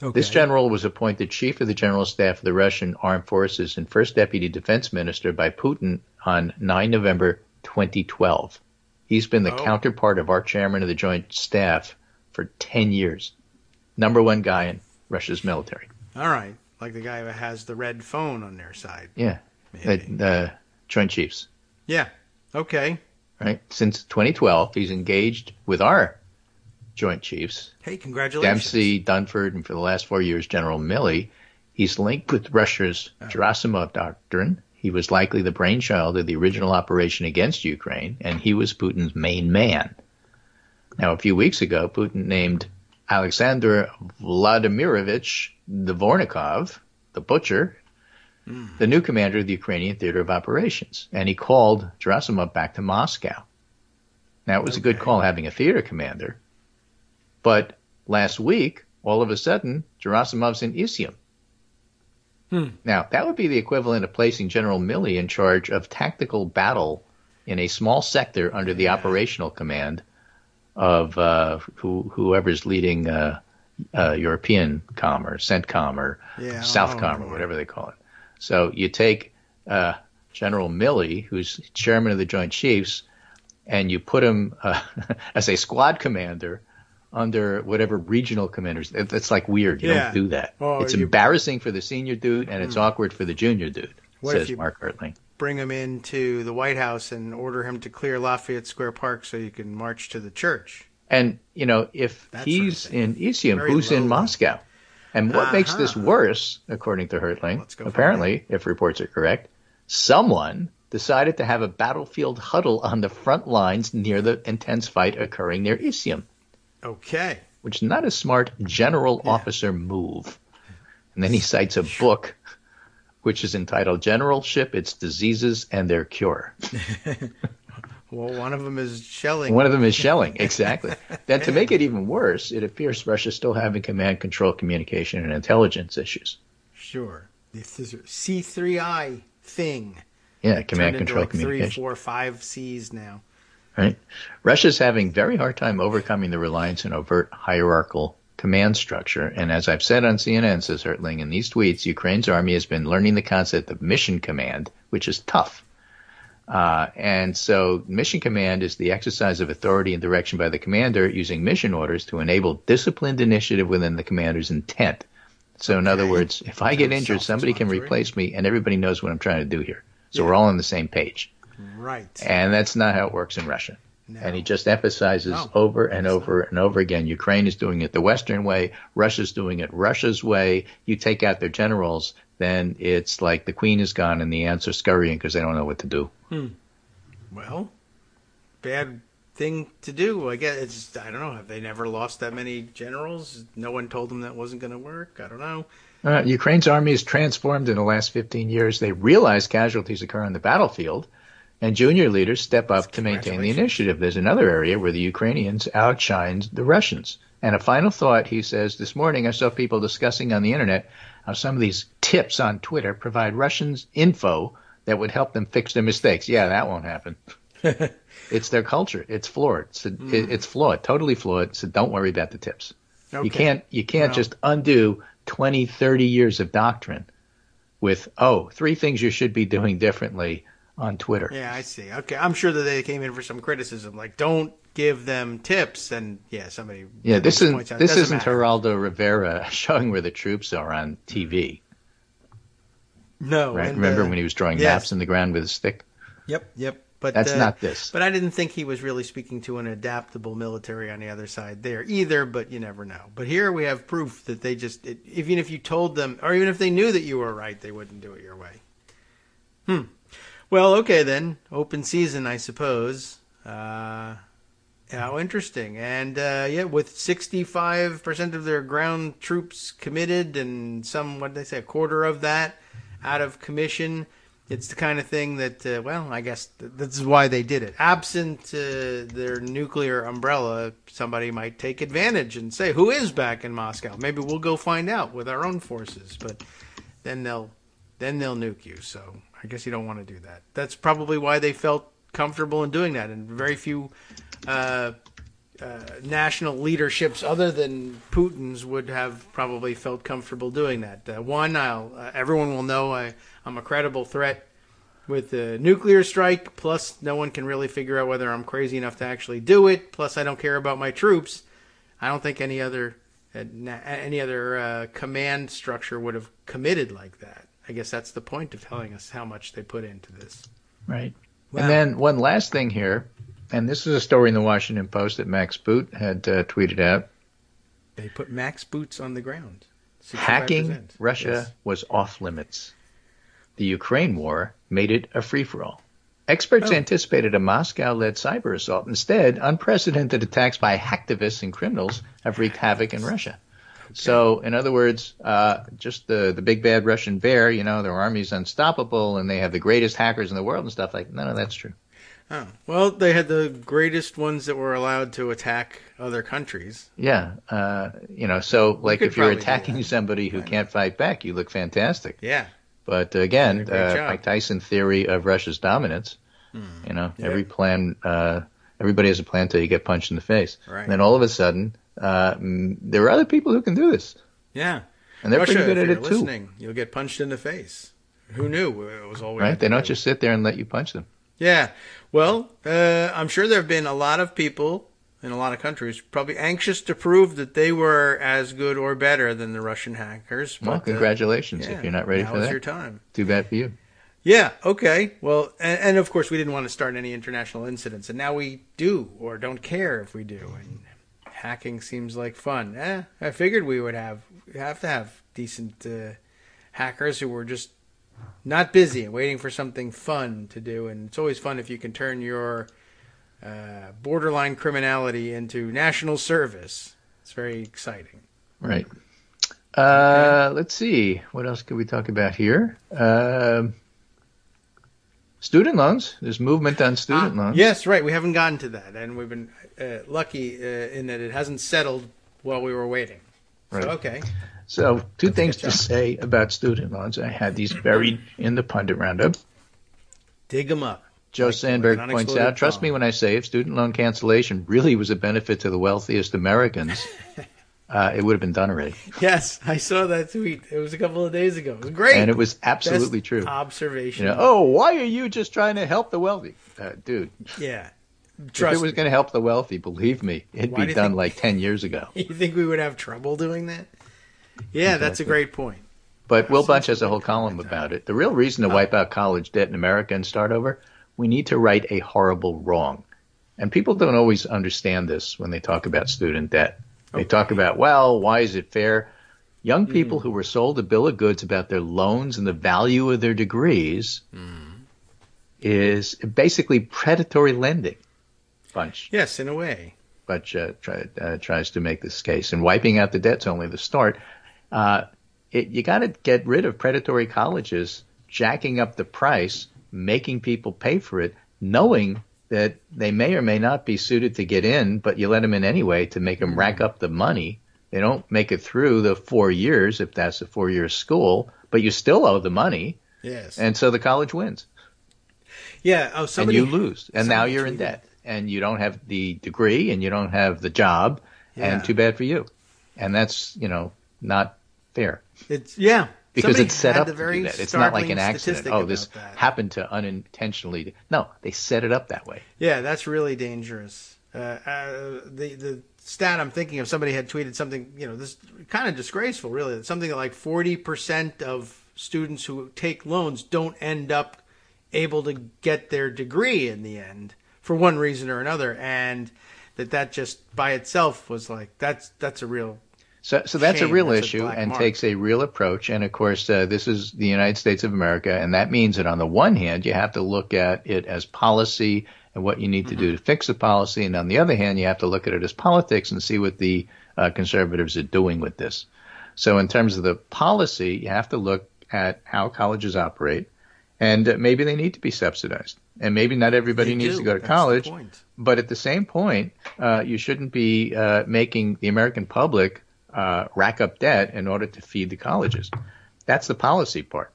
Okay. This general was appointed chief of the general staff of the Russian armed forces and first deputy defense minister by Putin on 9 November 2012. He's been the counterpart of our chairman of the joint staff for 10 years. Number one guy in Russia's military. All right. Like the guy who has the red phone on their side. Yeah. The Joint Chiefs. Yeah. Okay. Right. Since 2012, he's engaged with our Joint Chiefs. Hey, congratulations. Dempsey, Dunford, and for the last 4 years, General Milley. He's linked with Russia's Gerasimov doctrine. He was likely the brainchild of the original operation against Ukraine, and he was Putin's main man. Now, a few weeks ago, Putin named Alexander Vladimirovich Dvornikov, the butcher, the new commander of the Ukrainian Theater of Operations, and he called Gerasimov back to Moscow. Now, it was a good call having a theater commander, but last week, all of a sudden, Gerasimov's in Izium. Now, that would be the equivalent of placing General Milley in charge of tactical battle in a small sector under the operational command of whoever's leading European Com or CENTCOM or Southcom or whatever they call it. So you take General Milley, who's chairman of the Joint Chiefs, and you put him as a squad commander under whatever regional commanders. That's like weird. You don't do that. It's embarrassing for the senior dude, and it's awkward for the junior dude, says Mark Hertling. Bring him into the White House and order him to clear Lafayette Square Park so you can march to the church. And, if he's in Izium, who's in Moscow? And what makes this worse, according to Hertling, apparently, if reports are correct, someone decided to have a battlefield huddle on the front lines near the intense fight occurring near Izium. Okay. Which is not a smart general officer move. And then he cites a book which is entitled Generalship, Its Diseases, and Their Cure. Well, one of them is shelling. One of them is shelling, exactly. Then to make it even worse, it appears Russia's still having command, control, communication, and intelligence issues. Sure. This is a C3I thing. Yeah, command, control, like communication. 3, 4, 5 C's now. Right. Russia's having very hard time overcoming the reliance on overt hierarchical command structure. And as I've said on CNN, says Hertling, in these tweets, Ukraine's army has been learning the concept of mission command, which is tough. And so mission command is the exercise of authority and direction by the commander using mission orders to enable disciplined initiative within the commander's intent. So in other words, if I get injured, somebody can replace me and everybody knows what I'm trying to do here. So we're all on the same page. Right. And that's not how it works in Russia. No. And he just emphasizes over and over and over again, Ukraine is doing it the Western way, Russia's doing it Russia's way. You take out their generals, then it's like the queen is gone and the ants are scurrying because they don't know what to do. Well, bad thing to do. I guess I don't know. Have they never lost that many generals? No one told them that wasn't going to work. I don't know. Ukraine's army is transformed in the last 15 years. They realize casualties occur on the battlefield, and junior leaders step up to maintain the initiative. There's another area where the Ukrainians outshined the Russians. And a final thought, he says, this morning I saw people discussing on the internet how some of these tips on Twitter provide Russians info that would help them fix their mistakes. Yeah, that won't happen. It's their culture. It's flawed. It's flawed, totally flawed. So don't worry about the tips. Okay. You can't just undo 20, 30 years of doctrine with, 3 things you should be doing differently on Twitter. Yeah, I see. Okay, I'm sure that they came in for some criticism, like don't give them tips, and somebody. Yeah, this isn't Geraldo Rivera showing where the troops are on TV. No, right? Remember when he was drawing maps in the ground with a stick? Yep. But that's not this. But I didn't think he was really speaking to an adaptable military on the other side there either, but you never know. But here we have proof that they even if you told them, or even if they knew that you were right, they wouldn't do it your way. Well, okay then. Open season, I suppose. How interesting. And with 65% of their ground troops committed and what did they say, a quarter of that out of commission, it's the kind of thing that, I guess this is why they did it. Absent their nuclear umbrella, somebody might take advantage and say, who is back in Moscow? Maybe we'll go find out with our own forces. But then they'll nuke you. So I guess you don't want to do that. That's probably why they felt comfortable in doing that. And very few national leaderships other than Putin's would have probably felt comfortable doing that. Everyone will know I'm a credible threat with a nuclear strike, plus no one can really figure out whether I'm crazy enough to actually do it, plus I don't care about my troops. I don't think any other command structure would have committed like that. I guess that's the point of telling us how much they put into this. Right. Wow. And then one last thing here, and this is a story in the Washington Post that Max Boot had tweeted out. They put Max Boots on the ground. 65%. Hacking Russia was off limits. The Ukraine war made it a free-for-all. Experts anticipated a Moscow-led cyber assault. Instead, unprecedented attacks by hacktivists and criminals have wreaked havoc in Russia. Okay. So, in other words, just the big bad Russian bear, their army's unstoppable and they have the greatest hackers in the world and stuff like that. None of that's true. Oh, well, they had the greatest ones that were allowed to attack other countries. Yeah. So like if you're attacking somebody who can't fight back, you look fantastic. Yeah. But again, Mike Tyson theory of Russia's dominance, every plan, everybody has a plan until you get punched in the face. Right. And then all of a sudden, there are other people who can do this. Yeah. And they're pretty good at it too. You'll get punched in the face. Who knew? It was always right. They don't just sit there and let you punch them. Yeah. Well, I'm sure there have been a lot of people in a lot of countries probably anxious to prove that they were as good or better than the Russian hackers. Well, congratulations if you're not ready for that. Now's your time. Too bad for you. Yeah, okay. Well, and of course we didn't want to start any international incidents, and now we do, or don't care if we do. And hacking seems like fun. I figured we would have to have decent hackers who were just not busy and waiting for something fun to do. And it's always fun if you can turn your borderline criminality into national service. It's very exciting. Right. Let's see. What else could we talk about here? Student loans. There's movement on student loans. Yes, right. We haven't gotten to that. And we've been lucky in that it hasn't settled while we were waiting. Right. So, okay. So two things to say about student loans. I had these buried in the pundit roundup. Dig them up. Joe Sandberg points out, trust me when I say if student loan cancellation really was a benefit to the wealthiest Americans, it would have been done already. Yes, I saw that tweet. It was a couple of days ago. It was great. And it was absolutely true. Observation. Why are you just trying to help the wealthy? Dude. Yeah. If it was going to help the wealthy, believe me, it'd be done like 10 years ago. You think we would have trouble doing that? Yeah, exactly. That's a great point. But Will Bunch has a whole column about it. The real reason to wipe out college debt in America and start over, we need to right a horrible wrong. And people don't always understand this when they talk about student debt. They talk about, why is it fair? Young people who were sold a bill of goods about their loans and the value of their degrees is basically predatory lending. bunch. Yes, in a way. Tries to make this case. And wiping out the debt's only the start. You got to get rid of predatory colleges jacking up the price, making people pay for it, knowing that they may or may not be suited to get in, but you let them in anyway to make them rack up the money. They don't make it through the 4 years, if that's a 4-year school, but you still owe the money. Yes. And so the college wins. Yeah. Oh, and you lose. And now you're in debt. And you don't have the degree and you don't have the job. Yeah. And too bad for you. And that's, not fair. Because it's set up to do that. It's not like an accident. Oh, this happened to unintentionally. No, they set it up that way. Yeah, that's really dangerous. The stat I'm thinking of, somebody had tweeted something, this kind of disgraceful, really. Something like 40% of students who take loans don't end up able to get their degree in the end for one reason or another. And that just by itself was like, that's a real So that's a real issue and takes a real approach. And, of course, this is the United States of America. And that means that on the one hand, you have to look at it as policy and what you need to do to fix the policy. And on the other hand, you have to look at it as politics and see what the conservatives are doing with this. So in terms of the policy, you have to look at how colleges operate. And maybe they need to be subsidized. And maybe not everybody needs to go to college. But at the same point, you shouldn't be making the American public rack up debt in order to feed the colleges. That's the policy part.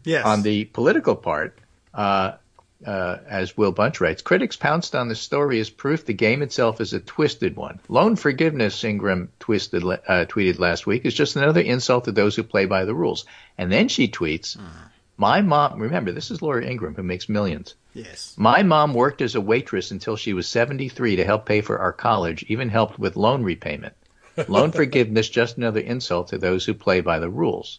Yes. On the political part, as Will Bunch writes, critics pounced on the story as proof the game itself is a twisted one. Loan forgiveness, Ingram tweeted last week, is just another insult to those who play by the rules. And then she tweets, my mom, remember, this is Laura Ingram, who makes millions. Yes. My mom worked as a waitress until she was 73 to help pay for our college, even helped with loan repayment. Loan forgiveness, just another insult to those who play by the rules.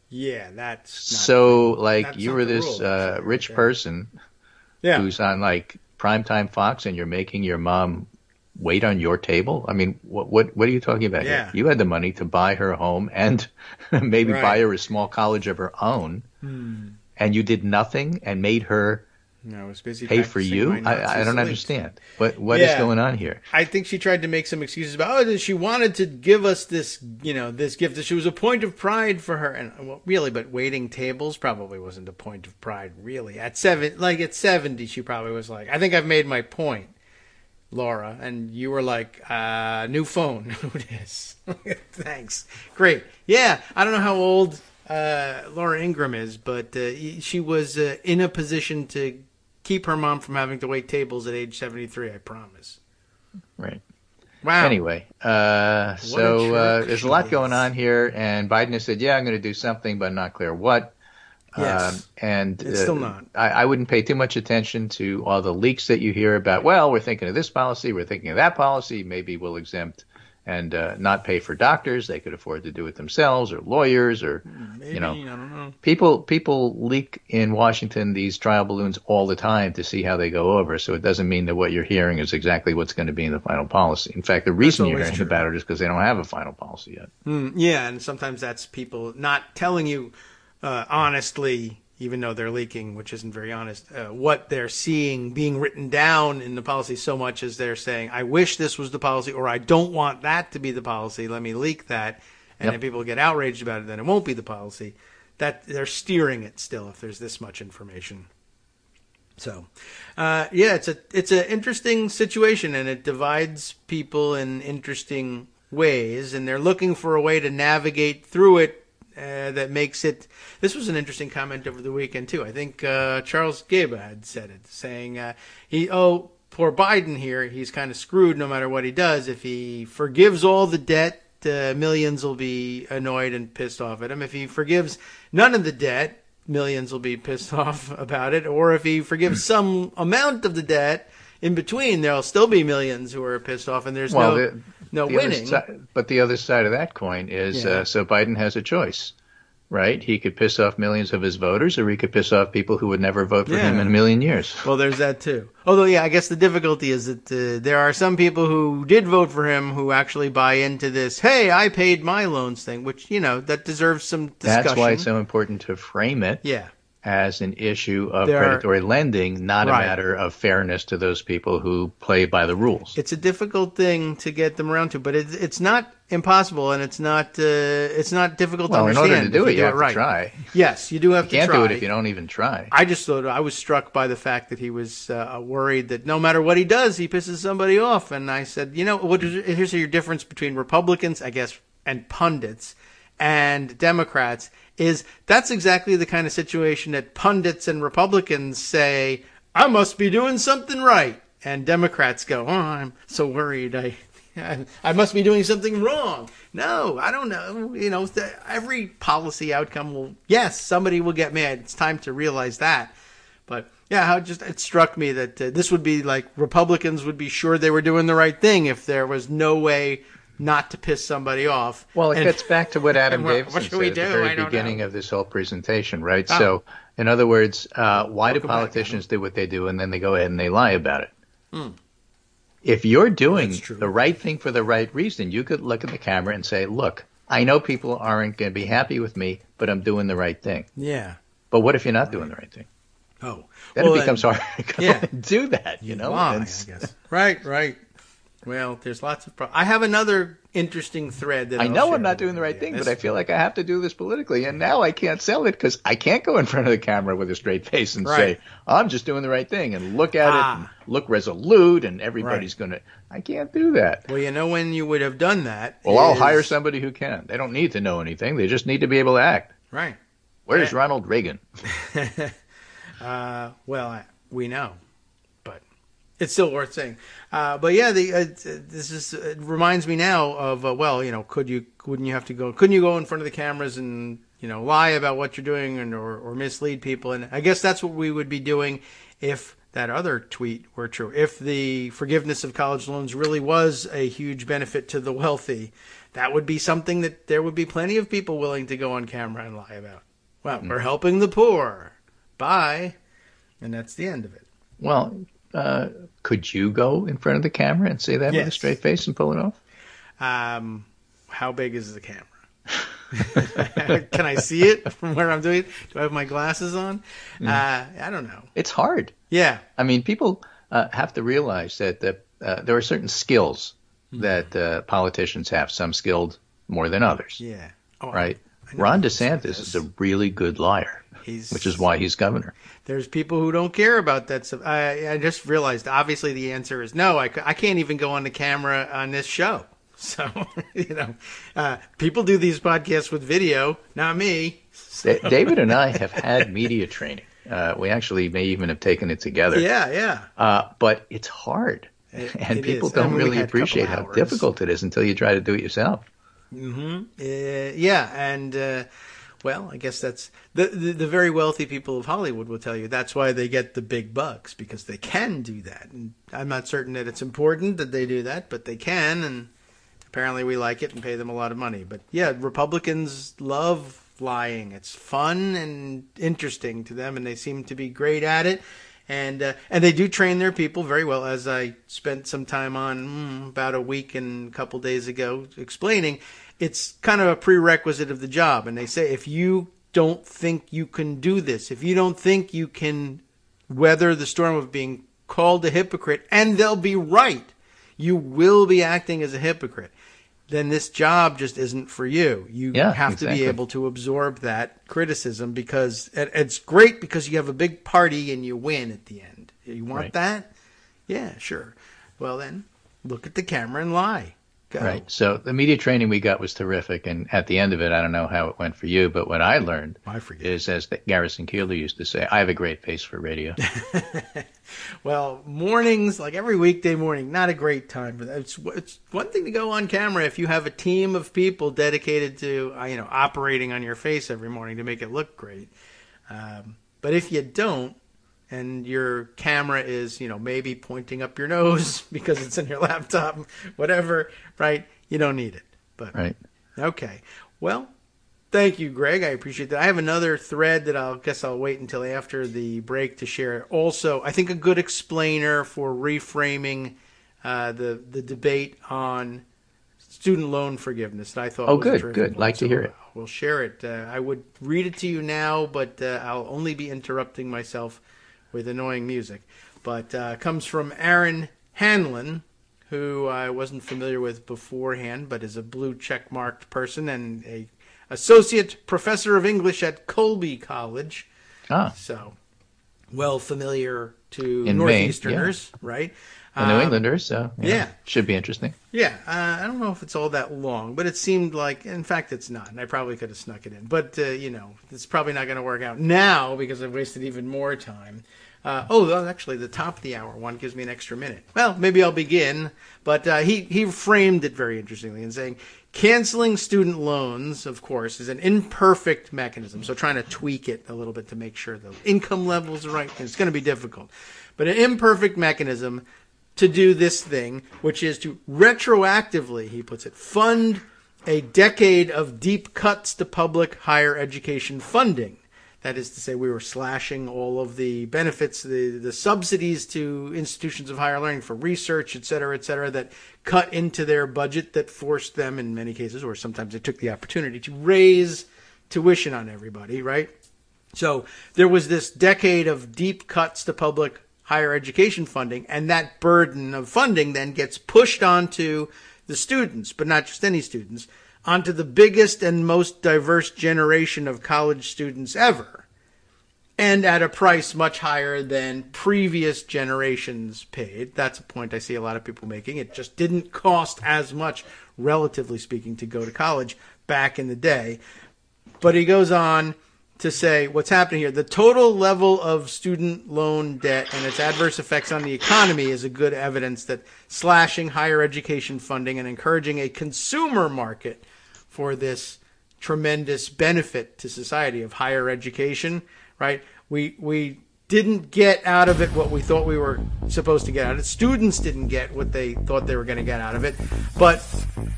Yeah, that's so like you were this rich person who's on like primetime Fox, and you're making your mom wait on your table. I mean, what are you talking about here? You had the money to buy her home and maybe buy her a small college of her own, and you did nothing and made her. No, I was busy pay for you. I don't understand. What is going on here? I think she tried to make some excuses about she wanted to give us this, this gift. She was a point of pride for her, and really, but waiting tables probably wasn't a point of pride, really. At 70, she probably was like, I think I've made my point, Laura, and you were like, new phone. Who this? Thanks. Great. Yeah, I don't know how old Laura Ingram is, but she was in a position to keep her mom from having to wait tables at age 73, I promise. Right. Wow. Anyway, so there's a lot going on here, and Biden has said, I'm going to do something, but not clear what. Yes. And it's still not. I wouldn't pay too much attention to all the leaks that you hear about, we're thinking of this policy, we're thinking of that policy, maybe we'll exempt and not pay for doctors. They could afford to do it themselves, or lawyers, or maybe, I don't know. People leak in Washington these trial balloons all the time to see how they go over. So it doesn't mean that what you're hearing is exactly what's going to be in the final policy. In fact, the reason you're hearing about it is because they don't have a final policy yet. Yeah, and sometimes that's people not telling you honestly, even though they're leaking, which isn't very honest, what they're seeing being written down in the policy so much as they're saying, I wish this was the policy, or I don't want that to be the policy, let me leak that. And if people get outraged about it, then it won't be the policy. That they're steering it still if there's this much information. So, it's an interesting situation, and it divides people in interesting ways, and they're looking for a way to navigate through it that makes it. This was an interesting comment over the weekend too. I think Charles Gaba had said it, saying poor Biden here, he's kind of screwed no matter what he does. If he forgives all the debt, millions will be annoyed and pissed off at him. If he forgives none of the debt, millions will be pissed off about it. Or if he forgives some amount of the debt in between, there'll still be millions who are pissed off, and there's no winning. But the other side of that coin is so Biden has a choice, right? He could piss off millions of his voters, or he could piss off people who would never vote for him in a million years. Well, there's that too. Although, I guess the difficulty is that there are some people who did vote for him who actually buy into this, hey, I paid my loans thing, which, that deserves some discussion. That's why it's so important to frame it as an issue of predatory lending, not a matter of fairness to those people who play by the rules. It's a difficult thing to get them around to, but it's not impossible, and it's not difficult to understand. In order to do it, you have to try. Yes, you do have to try. You can't do it if you don't even try. I just thought I was struck by the fact that he was worried that no matter what he does, he pisses somebody off. And I said, here's your difference between Republicans, I guess, and pundits and Democrats. That's exactly the kind of situation that pundits and Republicans say, I must be doing something right. And Democrats go, I'm so worried. I must be doing something wrong. No, I don't know. Every policy outcome somebody will get mad. It's time to realize that. But yeah, it struck me that this would be like Republicans would be sure they were doing the right thing if there was no way not to piss somebody off. Well, it gets back to what Adam Davidson said at the very beginning of this whole presentation, right? Oh. So, in other words, why do politicians do what they do and then they go ahead and they lie about it? If you're doing the right thing for the right reason, you could look at the camera and say, look, I know people aren't going to be happy with me, but I'm doing the right thing. Yeah. But what if you're not doing the right thing? Oh. Then it becomes hard to do that, Lie, I guess. Right. Well, there's lots of I have another interesting thread that I know I'm not doing the right thing, but I feel like I have to do this politically, and now I can't sell it because I can't go in front of the camera with a straight face and say, I'm just doing the right thing, and look at it and look resolute, and everybody's going to... I can't do that. Well, when you would have done that... Well, I'll hire somebody who can. They don't need to know anything. They just need to be able to act. Right. Where's Ronald Reagan? We know. It's still worth saying, but yeah, it reminds me now of couldn't you go in front of the cameras and lie about what you're doing or mislead people? And I guess that's what we would be doing if that other tweet were true. If the forgiveness of college loans really was a huge benefit to the wealthy, that would be something that there would be plenty of people willing to go on camera and lie about. Well, we're helping the poor. Bye, and that's the end of it. Well. Could you go in front of the camera and say that with a straight face and pull it off? How big is the camera? Can I see it from where I'm doing it? Do I have my glasses on? I don't know. It's hard. Yeah. I mean, people have to realize that there are certain skills that politicians have, some skilled more than others. Yeah. Right? Ron DeSantis is a really good liar. Which is why he's governor. There's people who don't care about that stuff. I just realized, obviously, the answer is no. I can't even go on the camera on this show. So, people do these podcasts with video, not me. So. David and I have had media training. We actually may even have taken it together. Yeah. But it's hard. And people don't really appreciate how difficult it is until you try to do it yourself. And... well, I guess that's the very wealthy people of Hollywood will tell you that's why they get the big bucks, because they can do that. And I'm not certain that it's important that they do that, but they can, and apparently we like it and pay them a lot of money. But yeah, Republicans love lying. It's fun and interesting to them, and they seem to be great at it. And they do train their people very well, as I spent some time on about a week and a couple days ago explaining. It's kind of a prerequisite of the job. And they say, if you don't think you can do this, if you don't think you can weather the storm of being called a hypocrite, and they'll be right, you will be acting as a hypocrite, then this job just isn't for you. You have to be able to absorb that criticism, because it's great because you have a big party and you win at the end. You want that? Yeah, sure. Well, then look at the camera and lie. Go. Right. So the media training we got was terrific. And at the end of it, I don't know how it went for you, but what I learned is, as Garrison Keillor used to say, I have a great face for radio. Well, mornings, like every weekday morning, not a great time. But it's one thing to go on camera if you have a team of people dedicated to operating on your face every morning to make it look great. But if you don't, and your camera is, maybe pointing up your nose because it's in your laptop, whatever, right? You don't need it. But okay. Well, thank you, Greg. I appreciate that. I have another thread that I'll wait until after the break to share. Also, I think a good explainer for reframing the debate on student loan forgiveness that I thought Oh, was a good, terrific good. one. Like to hear it. We'll share it. I would read it to you now, but I'll only be interrupting myself with annoying music. But comes from Aaron Hanlon, who I wasn't familiar with beforehand, but is a blue check-marked person and a associate professor of English at Colby College. So, well familiar to In Northeasterners, Maine, right? The New Englanders, so yeah. Should be interesting. Yeah, I don't know if it's all that long, but it seemed like, in fact, it's not, and I probably could have snuck it in. But, it's probably not going to work out now because I've wasted even more time. Actually, the top of the hour one gives me an extra minute. Well, maybe I'll begin, but he framed it very interestingly in saying, canceling student loans, of course, is an imperfect mechanism, so trying to tweak it a little bit to make sure the income levels are right. It's going to be difficult. But an imperfect mechanism to do this thing, which is to retroactively, he puts it, fund a decade of deep cuts to public higher education funding. That is to say, we were slashing all of the benefits, the subsidies to institutions of higher learning for research, et cetera, that cut into their budget that forced them, in many cases, or sometimes they took the opportunity to raise tuition on everybody, right? So there was this decade of deep cuts to public higher education funding, and that burden of funding then gets pushed onto the students, but not just any students, onto the biggest and most diverse generation of college students ever, and at a price much higher than previous generations paid. That's a point I see a lot of people making. It just didn't cost as much, relatively speaking, to go to college back in the day. But he goes on to say what's happening here. The total level of student loan debt and its adverse effects on the economy is a good evidence that slashing higher education funding and encouraging a consumer market for this tremendous benefit to society of higher education, right? We didn't get out of it what we thought we were supposed to get out of it. Students didn't get what they thought they were going to get out of it. But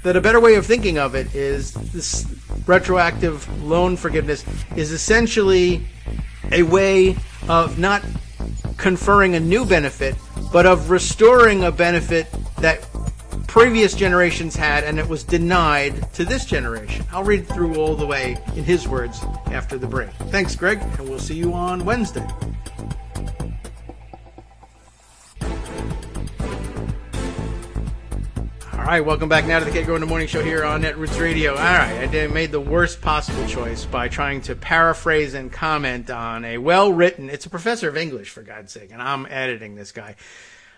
that a better way of thinking of it is this retroactive loan forgiveness is essentially a way of not conferring a new benefit, but of restoring a benefit that previous generations had and it was denied to this generation. I'll read through all the way in his words after the break. Thanks, Greg, and we'll see you on Wednesday. All right, welcome back now to the Kagro in the Morning Show here on Netroots Radio. All right, I made the worst possible choice by trying to paraphrase and comment on a well-written, it's a professor of English, for God's sake, and I'm editing this guy.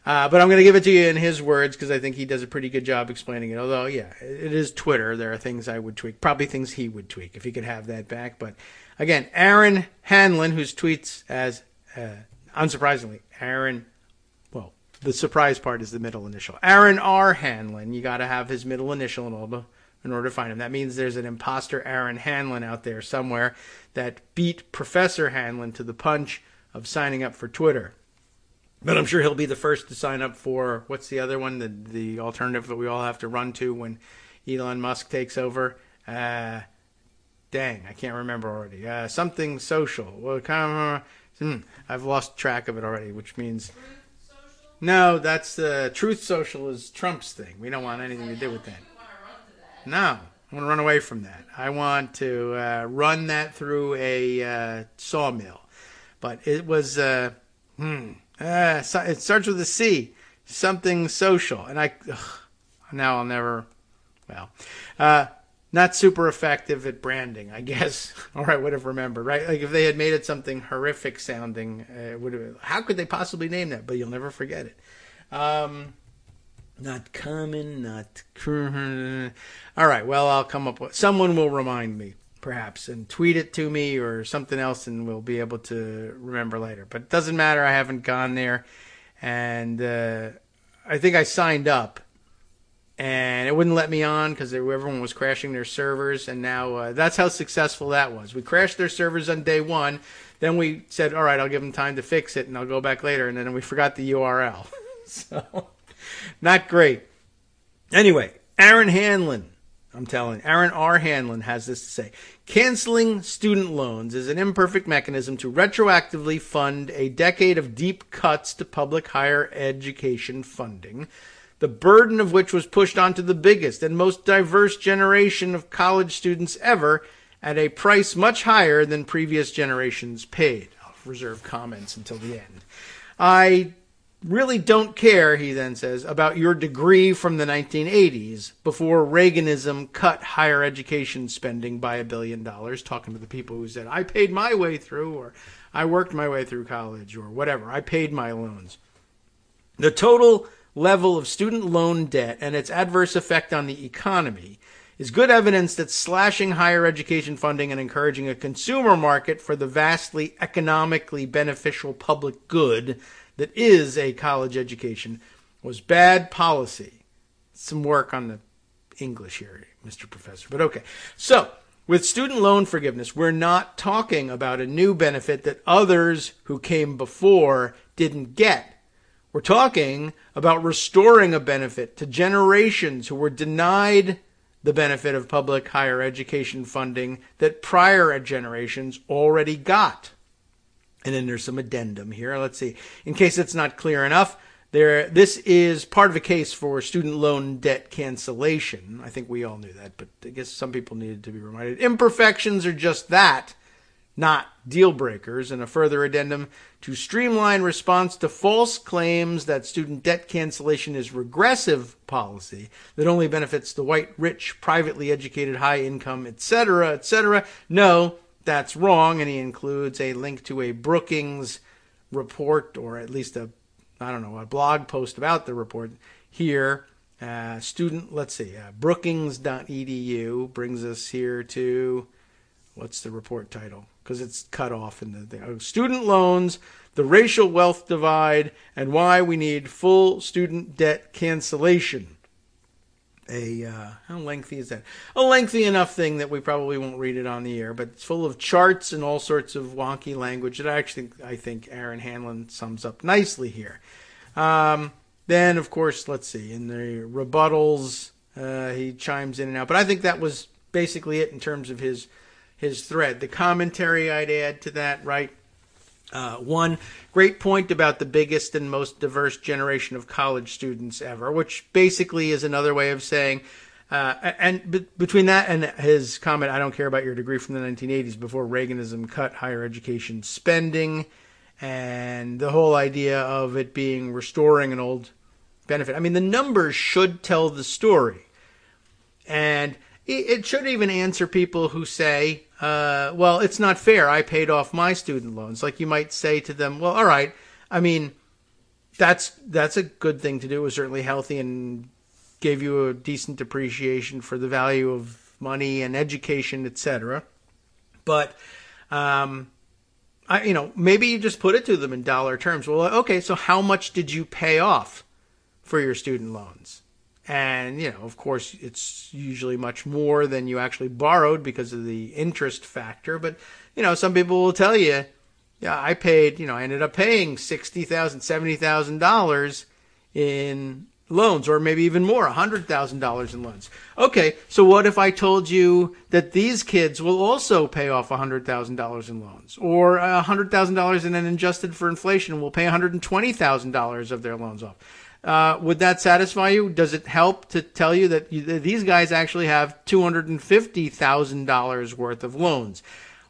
But I'm going to give it to you in his words because I think he does a pretty good job explaining it. Although, yeah, it is Twitter. There are things I would tweak, probably things he would tweak if he could have that back. But again, Aaron Hanlon, whose tweets as, unsurprisingly, the surprise part is the middle initial. Aaron R. Hanlon. You got to have his middle initial in order to find him. That means there's an imposter Aaron Hanlon out there somewhere that beat Professor Hanlon to the punch of signing up for Twitter. But I'm sure he'll be the first to sign up for, what's the other one, the alternative that we all have to run to when Elon Musk takes over? Dang, I can't remember already. Something social. Well, I've lost track of it already, which means... No, that's Truth Social is Trump's thing. We don't want anything to do with that. No, I want to run away from that. I want to run that through a sawmill. But it was, it starts with a C, something social. And now I'll never, not super effective at branding, I guess, or I would have remembered, right? Like if they had made it something horrific sounding, it would have, how could they possibly name that? But you'll never forget it. Not common, not, all right, well, I'll come up with, someone will remind me, perhaps, and tweet it to me or something else, and we'll be able to remember later. But it doesn't matter, I haven't gone there, and I think I signed up. And it wouldn't let me on because everyone was crashing their servers. And now that's how successful that was. We crashed their servers on day one. Then we said, all right, I'll give them time to fix it, and I'll go back later. And then we forgot the URL. So, not great. Anyway, Aaron Hanlon, Aaron R. Hanlon has this to say. Canceling student loans is an imperfect mechanism to retroactively fund a decade of deep cuts to public higher education funding. the burden of which was pushed onto the biggest and most diverse generation of college students ever at a price much higher than previous generations paid. I'll reserve comments until the end. I really don't care, he then says, about your degree from the 1980s before Reaganism cut higher education spending by $1 billion, talking to the people who said, I paid my way through, or I worked my way through college, or whatever, I paid my loans. The total level of student loan debt and its adverse effect on the economy is good evidence that slashing higher education funding and encouraging a consumer market for the vastly economically beneficial public good that is a college education was bad policy. Some work on the English here, Mr. Professor, but okay. So, with student loan forgiveness, we're not talking about a new benefit that others who came before didn't get. We're talking about restoring a benefit to generations who were denied the benefit of public higher education funding that prior generations already got. And then there's some addendum here. Let's see. In case it's not clear enough, this is part of a case for student loan debt cancellation. I think we all knew that, but I guess some people needed to be reminded. Imperfections are just that, not deal breakers. And a further addendum to streamline response to false claims that student debt cancellation is regressive policy that only benefits the white, rich, privately educated, high income, etc., etc. No, that's wrong, and he includes a link to a Brookings report, or at least a blog post about the report here. Brookings.edu brings us here to, what's the report title? Because it's cut off in the thing. Student loans, the racial wealth divide, and why we need full student debt cancellation. How lengthy is that? A lengthy enough thing that we probably won't read it on the air, but it's full of charts and all sorts of wonky language that I think Aaron Hanlon sums up nicely here. Then, of course, let's see, in the rebuttals, he chimes in and out, but I think that was basically it in terms of his thread. The commentary I'd add to that, right? One great point about the biggest and most diverse generation of college students ever, which basically is another way of saying, between that and his comment, I don't care about your degree from the 1980s, before Reaganism cut higher education spending, and the whole idea of it being restoring an old benefit. I mean, the numbers should tell the story. And it should even answer people who say, well, it's not fair. I paid off my student loans. Like, you might say to them, well, all right. I mean, that's a good thing to do. It was certainly healthy and gave you a decent appreciation for the value of money and education, etc. But, maybe you just put it to them in dollar terms. Well, okay, so how much did you pay off for your student loans? And, of course, it's usually much more than you actually borrowed because of the interest factor. But, some people will tell you, yeah, I ended up paying $60,000, $70,000 in loans, or maybe even more, $100,000 in loans. Okay, so what if I told you that these kids will also pay off $100,000 in loans, or $100,000 and then adjusted for inflation will pay $120,000 of their loans off? Would that satisfy you? Does it help to tell you that these guys actually have $250,000 worth of loans?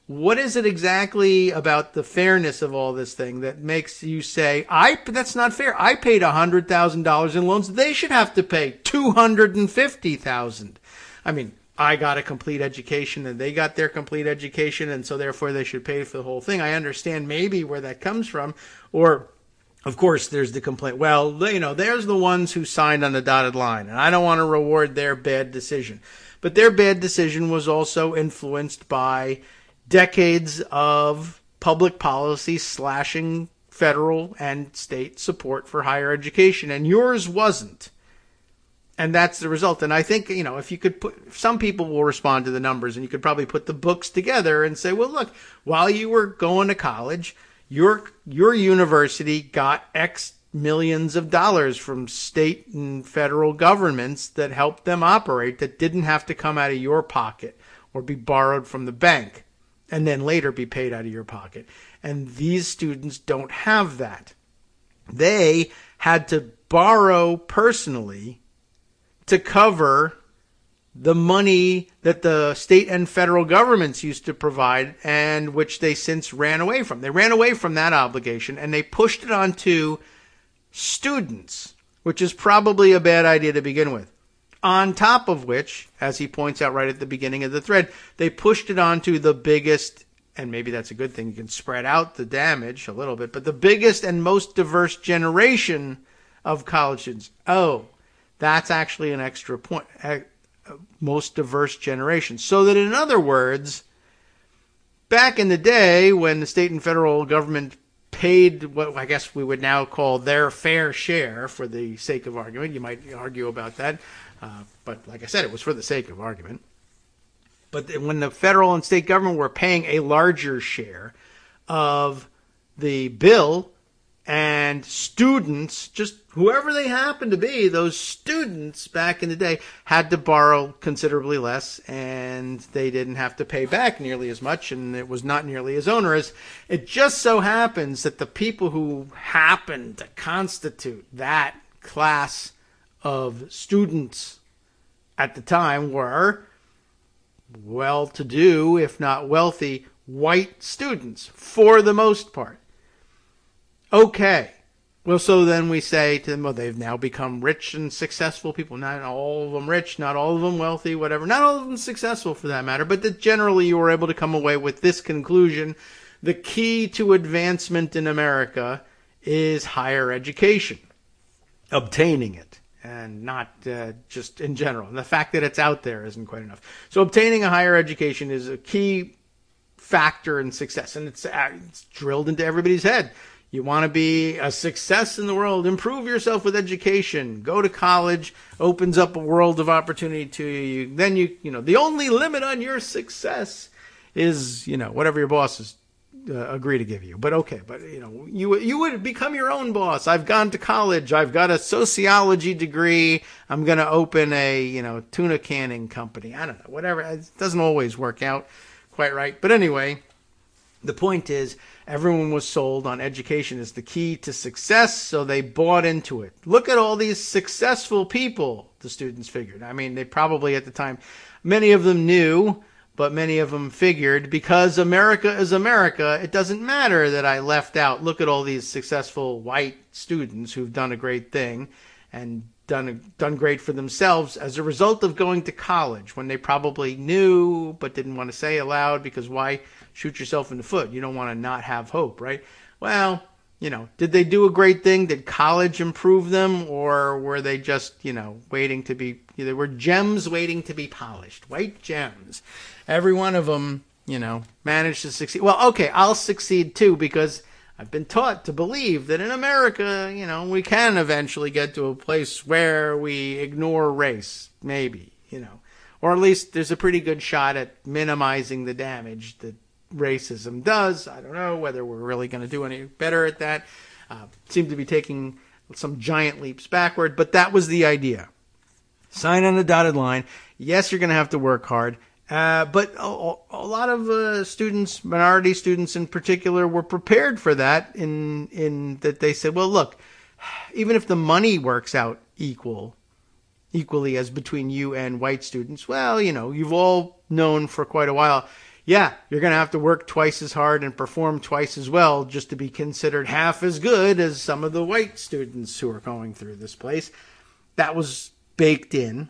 What is it exactly about the fairness of all this thing that makes you say, that's not fair. I paid $100,000 in loans. They should have to pay $250,000. I mean, I got a complete education and they got their complete education, and so therefore they should pay for the whole thing. I understand maybe where that comes from. Or, of course, there's the complaint. Well, there's the ones who signed on the dotted line, and I don't want to reward their bad decision. But their bad decision was also influenced by decades of public policy slashing federal and state support for higher education, and yours wasn't. And that's the result. And I think, if you could some people will respond to the numbers, and you could probably put the books together and say, well, look, while you were going to college, your university got X millions of dollars from state and federal governments that helped them operate, that didn't have to come out of your pocket or be borrowed from the bank and then later be paid out of your pocket. And these students don't have that. They had to borrow personally to cover the money that the state and federal governments used to provide, and which they since ran away from. They ran away from that obligation and they pushed it onto students, which is probably a bad idea to begin with. On top of which, as he points out right at the beginning of the thread, they pushed it onto the biggest, and maybe that's a good thing, you can spread out the damage a little bit, but the biggest and most diverse generation of college students. Oh, that's actually an extra point. Most diverse generation. So that, in other words, back in the day when the state and federal government paid what I guess we would now call their fair share, for the sake of argument, you might argue about that, but like I said, it was for the sake of argument. But when the federal and state government were paying a larger share of the bill, and students, just whoever they happened to be, those students back in the day had to borrow considerably less, and they didn't have to pay back nearly as much, and it was not nearly as onerous. It just so happens that the people who happened to constitute that class of students at the time were well-to-do, if not wealthy, white students, for the most part. Okay, well, so then we say to them, well, they've now become rich and successful people. Not all of them rich, not all of them wealthy, whatever. Not all of them successful, for that matter, but that generally you were able to come away with this conclusion: the key to advancement in America is higher education, obtaining it, and not just in general. And the fact that it's out there isn't quite enough. So obtaining a higher education is a key factor in success, and it's drilled into everybody's head. You want to be a success in the world, improve yourself with education, go to college, opens up a world of opportunity to you. Then you know, the only limit on your success is, whatever your bosses agree to give you. But okay, but you would become your own boss. I've gone to college. I've got a sociology degree. I'm going to open a, tuna canning company. I don't know, whatever. It doesn't always work out quite right. But anyway, the point is, everyone was sold on education as the key to success, so they bought into it. Look at all these successful people, the students figured. I mean, they probably at the time, many of them knew, but many of them figured, because America is America, it doesn't matter that I left out. Look at all these successful white students who've done a great thing and done great for themselves as a result of going to college, when they probably knew but didn't want to say aloud, because why shoot yourself in the foot? You don't want to not have hope, right? Well, did they do a great thing? Did college improve them? Or were they just, waiting to be, they were gems waiting to be polished, white gems. Every one of them, managed to succeed. Well, okay, I'll succeed too, because I've been taught to believe that in America, we can eventually get to a place where we ignore race, maybe, or at least there's a pretty good shot at minimizing the damage that racism does. I don't know whether we're really going to do any better at that. Seem to be taking some giant leaps backward, but that was the idea. Sign on the dotted line. Yes, you're going to have to work hard. But a lot of students, minority students in particular, were prepared for that in that they said, well, look, even if the money works out equally as between you and white students, well, you've all known for quite a while, yeah, you're going to have to work twice as hard and perform twice as well just to be considered half as good as some of the white students who are going through this place. That was baked in.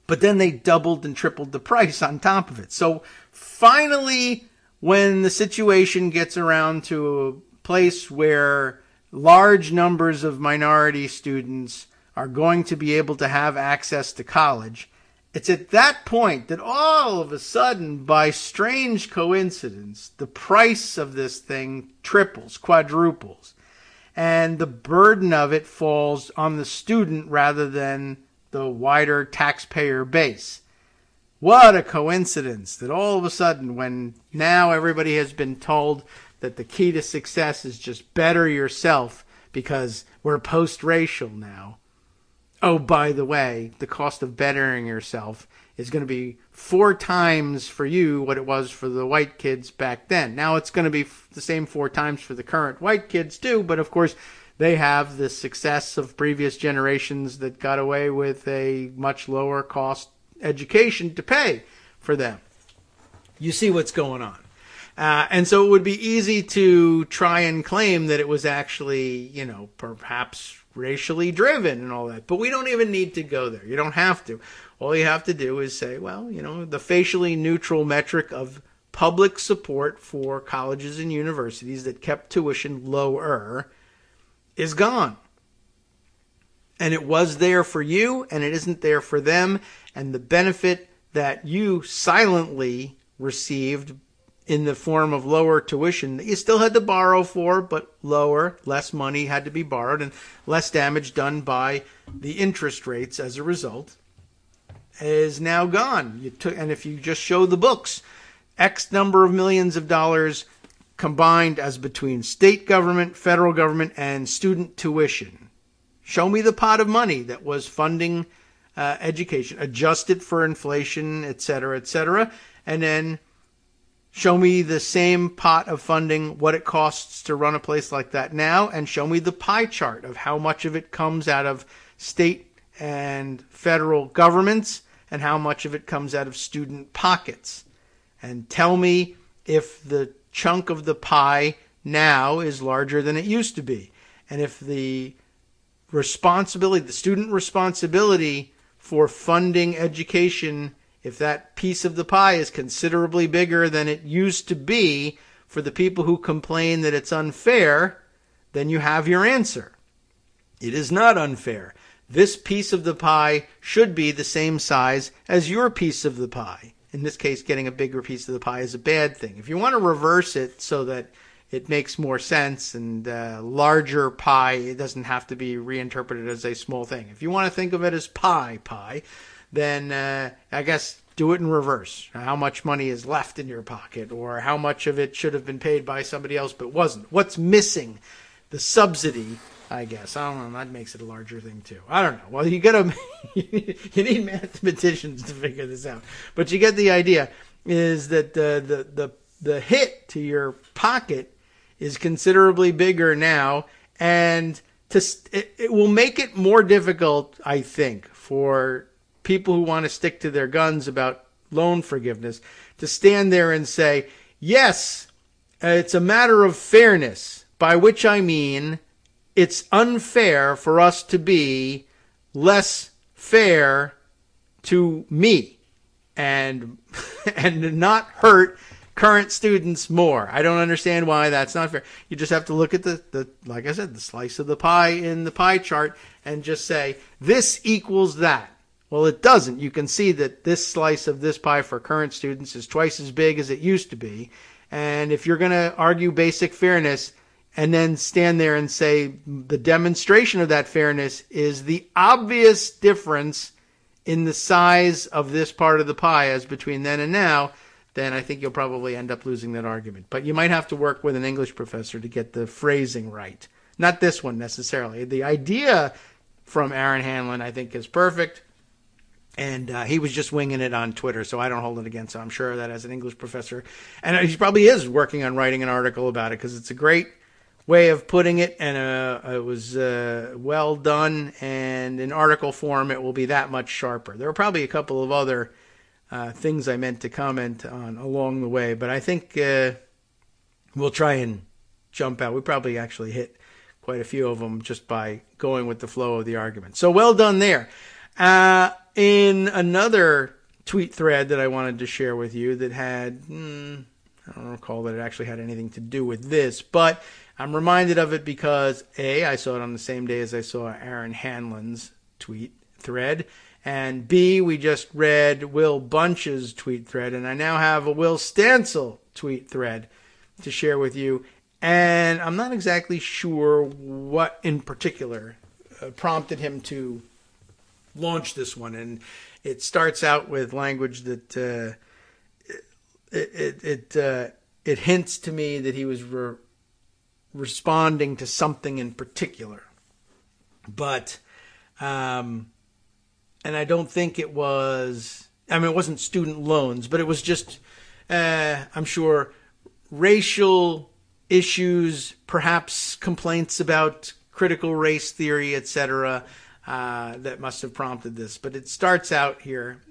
But then they doubled and tripled the price on top of it. So finally, when the situation gets around to a place where large numbers of minority students are going to be able to have access to college, it's at that point that all of a sudden, by strange coincidence, the price of this thing triples, quadruples. And the burden of it falls on the student rather than the wider taxpayer base. What a coincidence that all of a sudden, when now everybody has been told that the key to success is just better yourself because we're post-racial now. Oh, by the way, the cost of bettering yourself is going to be 4 times for you what it was for the white kids back then. Now it's going to be the same 4 times for the current white kids too, but of course they have the success of previous generations that got away with a much lower cost education to pay for them. You see what's going on. And so it would be easy to try and claim that it was actually, perhaps racially driven and all that. But we don't even need to go there. You don't have to. All you have to do is say, well, the facially neutral metric of public support for colleges and universities that kept tuition lower is gone. And it was there for you, and it isn't there for them. And the benefit that you silently received in the form of lower tuition that you still had to borrow for, but lower, less money had to be borrowed, and less damage done by the interest rates as a result, is now gone. And if you just show the books, X number of millions of dollars combined as between state government, federal government, and student tuition. Show me the pot of money that was funding education, adjusted for inflation, et cetera, and then show me the same pot of funding, what it costs to run a place like that now, and show me the pie chart of how much of it comes out of state and federal governments and how much of it comes out of student pockets. And tell me if the chunk of the pie now is larger than it used to be. And if the responsibility, the student responsibility for funding education, if that piece of the pie is considerably bigger than it used to be for the people who complain that it's unfair, then you have your answer. It is not unfair. This piece of the pie should be the same size as your piece of the pie. In this case, getting a bigger piece of the pie is a bad thing. If you want to reverse it so that it makes more sense and larger pie, it doesn't have to be reinterpreted as a small thing. If you want to think of it as pie, then I guess do it in reverse. How much money is left in your pocket, or how much of it should have been paid by somebody else but wasn't. What's missing? The subsidy, I guess. I don't know. That makes it a larger thing too. I don't know. Well, you need mathematicians to figure this out. But you get the idea. Is that the hit to your pocket is considerably bigger now, and it will make it more difficult, I think, for people who want to stick to their guns about loan forgiveness to stand there and say, yes, it's a matter of fairness, by which I mean it's unfair for us to be less fair to me and not hurt current students more. I don't understand why that's not fair. You just have to look at the like I said, the slice of the pie in the pie chart and just say, this equals that. Well, it doesn't. You can see that this slice of this pie for current students is twice as big as it used to be. And if you're going to argue basic fairness and then stand there and say the demonstration of that fairness is the obvious difference in the size of this part of the pie as between then and now, then I think you'll probably end up losing that argument. But you might have to work with an English professor to get the phrasing right. Not this one necessarily. The idea from Aaron Hanlon, I think, is perfect. And he was just winging it on Twitter, so I don't hold it against him. I'm sure that as an English professor, and he probably is working on writing an article about it, because it's a great way of putting it, and it was well done, and in article form it will be that much sharper. There are probably a couple of other things I meant to comment on along the way, but I think we'll try and jump out. We probably actually hit quite a few of them just by going with the flow of the argument. So well done there. In another tweet thread that I wanted to share with you that had, I don't recall that it actually had anything to do with this, but I'm reminded of it because A, I saw it on the same day as I saw Aaron Hanlon's tweet thread, and B, we just read Will Bunch's tweet thread, and I now have a Will Stansel tweet thread to share with you, and I'm not exactly sure what in particular prompted him to launch this one. And it starts out with language that it hints to me that he was responding to something in particular, but and I don't think it was, I mean, it wasn't student loans, but it was just I'm sure racial issues, perhaps complaints about critical race theory, etc., that must have prompted this. But it starts out here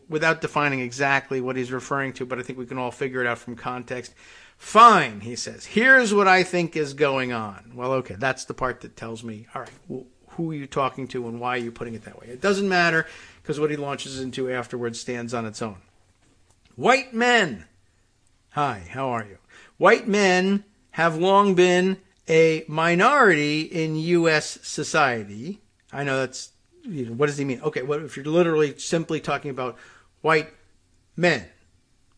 without defining exactly what he's referring to, but I think we can all figure it out from context. Fine, he says. Here's what I think is going on. Well, okay, that's the part that tells me, all right, well, who are you talking to and why are you putting it that way? It doesn't matter, because what he launches into afterwards stands on its own. White men. Hi, how are you? White men have long been a minority in U.S. society. I know that's, what does he mean? Okay, what if you're literally simply talking about white men?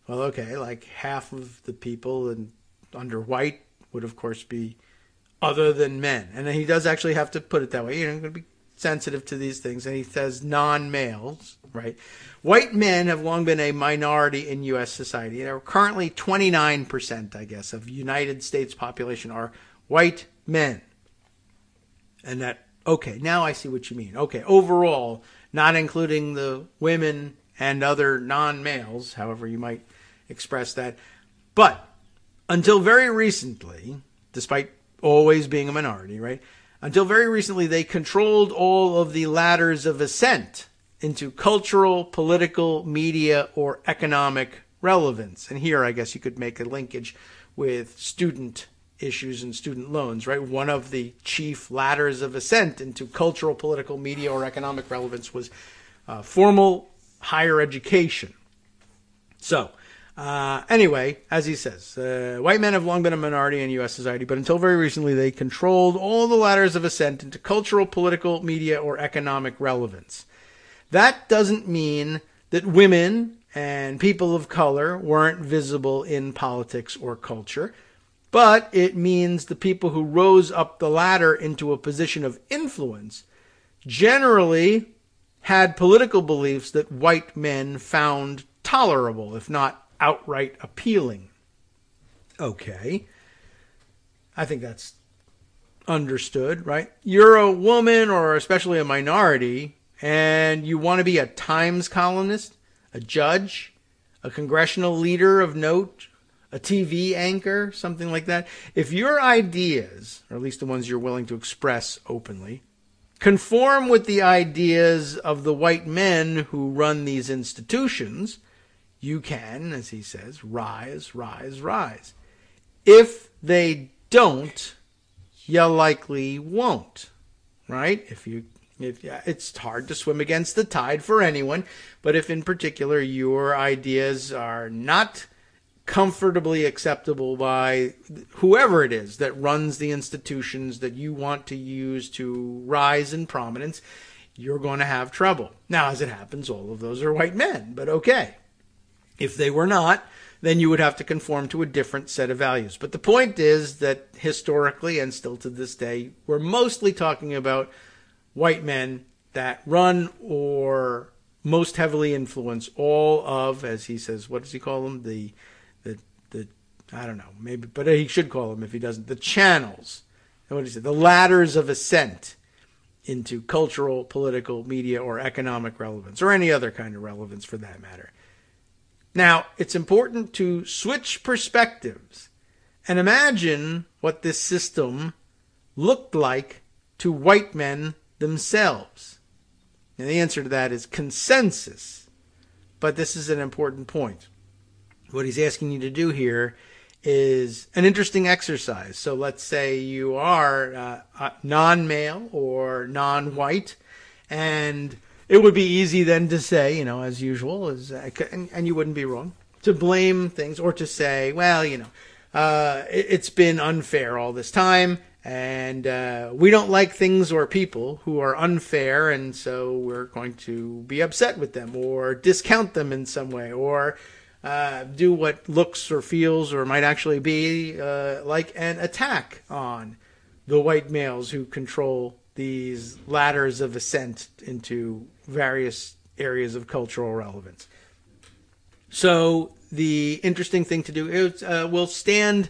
Well, okay, like half of the people under white would, of course, be other than men. And he does actually have to put it that way. I'm going to be sensitive to these things. And he says non-males, right? White men have long been a minority in U.S. society. There are currently 29%, I guess, of United States population are white men. And that, okay, now I see what you mean. Okay, overall, not including the women and other non-males, however you might express that. But until very recently, despite always being a minority, right? Until very recently, they controlled all of the ladders of ascent into cultural, political, media, or economic relevance. And here, I guess you could make a linkage with student issues and student loans, right? One of the chief ladders of ascent into cultural, political, media, or economic relevance was formal higher education. So, anyway, as he says, white men have long been a minority in U.S. society, but until very recently, they controlled all the ladders of ascent into cultural, political, media, or economic relevance. That doesn't mean that women and people of color weren't visible in politics or culture, but it means the people who rose up the ladder into a position of influence generally had political beliefs that white men found tolerable, if not outright appealing. Okay. I think that's understood, right? You're a woman or especially a minority, and you want to be a Times columnist, a judge, a congressional leader of note, a TV anchor, something like that. If your ideas, or at least the ones you're willing to express openly, conform with the ideas of the white men who run these institutions, you can, as he says, rise, rise, rise. If they don't, you likely won't, right? If it's hard to swim against the tide for anyone, but if in particular your ideas are not comfortably acceptable by whoever it is that runs the institutions that you want to use to rise in prominence, you're going to have trouble. Now, as it happens, all of those are white men, but okay. If they were not, then you would have to conform to a different set of values. But the point is that historically, and still to this day, we're mostly talking about white men that run or most heavily influence all of, as he says, what does he call them? The I don't know, maybe, but he should call them if he doesn't, the channels. What did he say? The ladders of ascent into cultural, political, media, or economic relevance, or any other kind of relevance for that matter. Now, it's important to switch perspectives and imagine what this system looked like to white men themselves. And the answer to that is consensus. But this is an important point. What he's asking you to do here is an interesting exercise. So let's say you are non-male or non-white, and it would be easy then to say, as usual, and you wouldn't be wrong, to blame things or to say, well, it's been unfair all this time, and we don't like things or people who are unfair, and so we're going to be upset with them or discount them in some way or do what looks or feels or might actually be like an attack on the white males who control these ladders of ascent into various areas of cultural relevance. So the interesting thing to do is we'll stand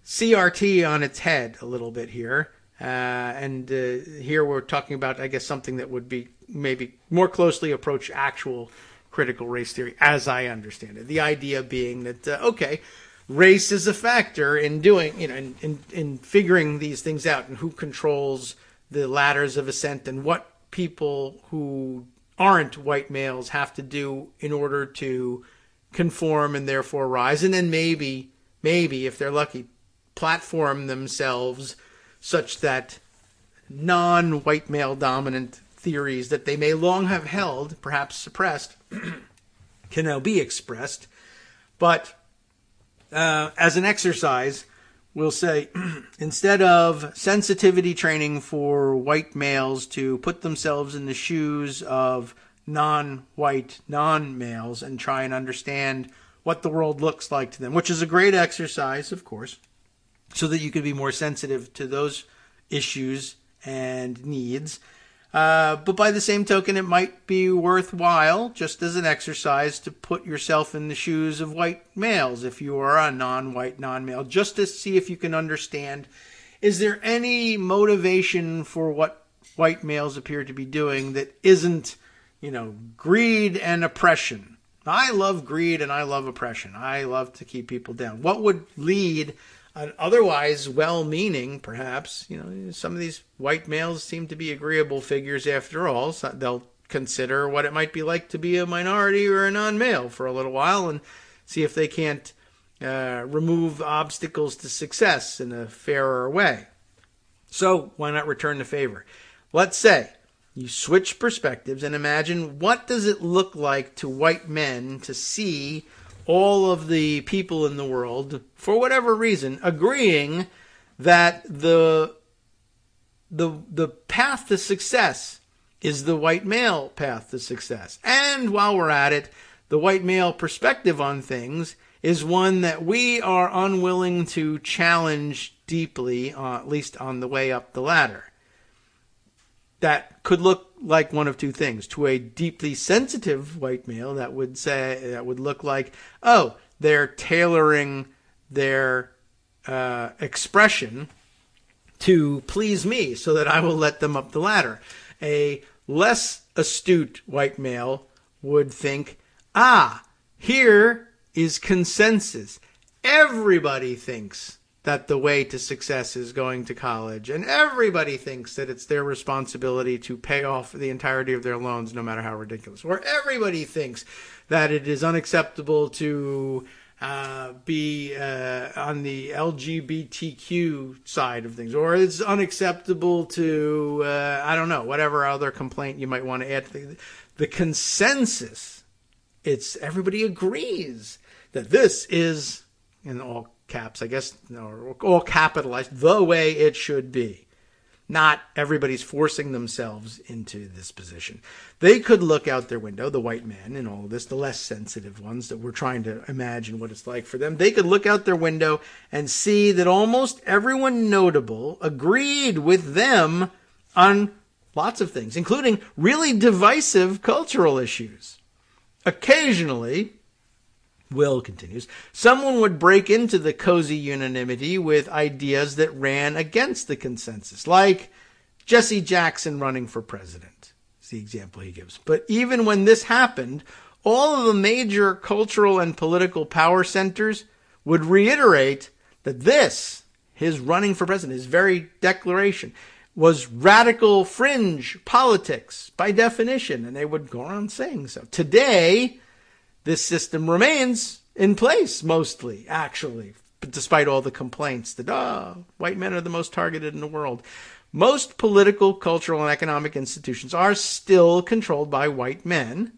CRT on its head a little bit here. And here we're talking about, I guess, something that would be maybe more closely approach actual critical race theory as I understand it. The idea being that, race is a factor in doing, in figuring these things out, and who controls the ladders of ascent, and what people who aren't white males have to do in order to conform and therefore rise, and then maybe if they're lucky, platform themselves such that non-white male dominant theories that they may long have held, perhaps suppressed, can now be expressed. But as an exercise, we'll say, instead of sensitivity training for white males to put themselves in the shoes of non-white, non-males and try and understand what the world looks like to them, which is a great exercise, of course, so that you can be more sensitive to those issues and needs. But by the same token, it might be worthwhile, just as an exercise, to put yourself in the shoes of white males if you are a non-white, non-male, just to see if you can understand, is there any motivation for what white males appear to be doing that isn't, greed and oppression? I love greed and I love oppression. I love to keep people down. What would lead an otherwise well-meaning, perhaps, some of these white males seem to be agreeable figures after all, so they'll consider what it might be like to be a minority or a non-male for a little while and see if they can't remove obstacles to success in a fairer way. So why not return the favor? Let's say you switch perspectives and imagine, what does it look like to white men to see all of the people in the world, for whatever reason, agreeing that the path to success is the white male path to success. And while we're at it, the white male perspective on things is one that we are unwilling to challenge deeply, at least on the way up the ladder. That could look like one of two things. To a deeply sensitive white male, that would look like, oh, they're tailoring their expression to please me so that I will let them up the ladder. A less astute white male would think, here is consensus. Everybody thinks that the way to success is going to college, and everybody thinks that it's their responsibility to pay off the entirety of their loans, no matter how ridiculous. Or everybody thinks that it is unacceptable to be on the LGBTQ side of things, or it's unacceptable to, whatever other complaint you might want to add to the consensus. It's everybody agrees that this is, in all caps, I guess, or all capitalized, the way it should be. Not everybody's forcing themselves into this position. They could look out their window, the white men in all of this, the less sensitive ones that we're trying to imagine what it's like for them. They could look out their window and see that almost everyone notable agreed with them on lots of things, including really divisive cultural issues. Occasionally, Will continues, someone would break into the cozy unanimity with ideas that ran against the consensus, like Jesse Jackson running for president, is the example he gives. But even when this happened, all of the major cultural and political power centers would reiterate that this, his running for president, his very declaration, was radical fringe politics by definition, and they would go on saying so. Today, this system remains in place, mostly, actually, but despite all the complaints that, white men are the most targeted in the world. Most political, cultural, and economic institutions are still controlled by white men.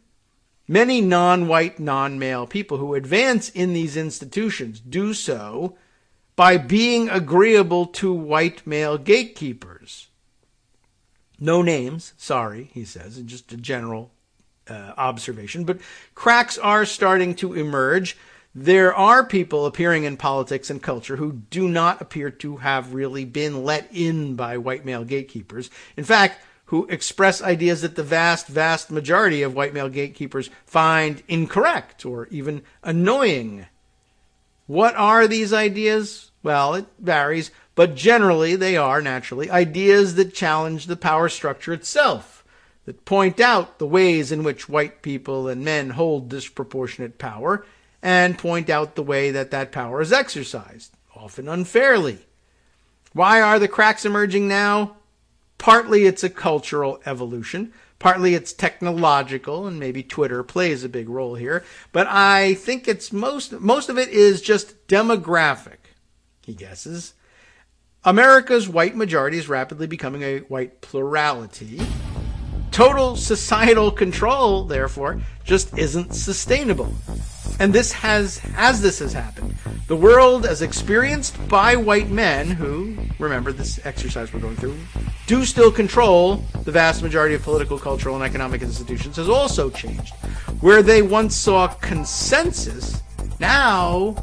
Many non-white, non-male people who advance in these institutions do so by being agreeable to white male gatekeepers. No names, sorry, he says, just a general observation, but cracks are starting to emerge. There are people appearing in politics and culture who do not appear to have really been let in by white male gatekeepers. In fact, who express ideas that the vast, vast majority of white male gatekeepers find incorrect or even annoying. What are these ideas? Well, it varies, but generally they are, naturally, ideas that challenge the power structure itself, that point out the ways in which white people and men hold disproportionate power, and point out the way that that power is exercised, often unfairly. Why are the cracks emerging now? Partly it's a cultural evolution. Partly it's technological, and maybe Twitter plays a big role here. But I think it's most of it is just demographic, he guesses. America's white majority is rapidly becoming a white plurality. Total societal control, therefore, just isn't sustainable. And this has happened, the world as experienced by white men who, remember this exercise we're going through, do still control the vast majority of political, cultural, and economic institutions has also changed. Where they once saw consensus, now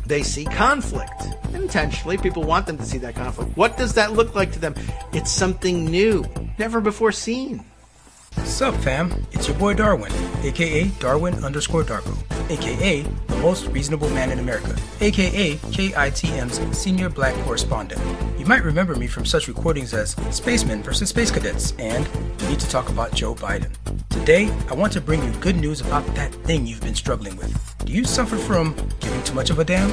they see conflict. Intentionally, people want them to see that conflict. What does that look like to them? It's something new, never before seen. Sup, fam? It's your boy Darwin, aka Darwin_Darko, aka the most reasonable man in America, aka KITM's senior black correspondent. You might remember me from such recordings as Spacemen vs. Space Cadets and We Need to Talk About Joe Biden. Today, I want to bring you good news about that thing you've been struggling with. Do you suffer from giving too much of a damn?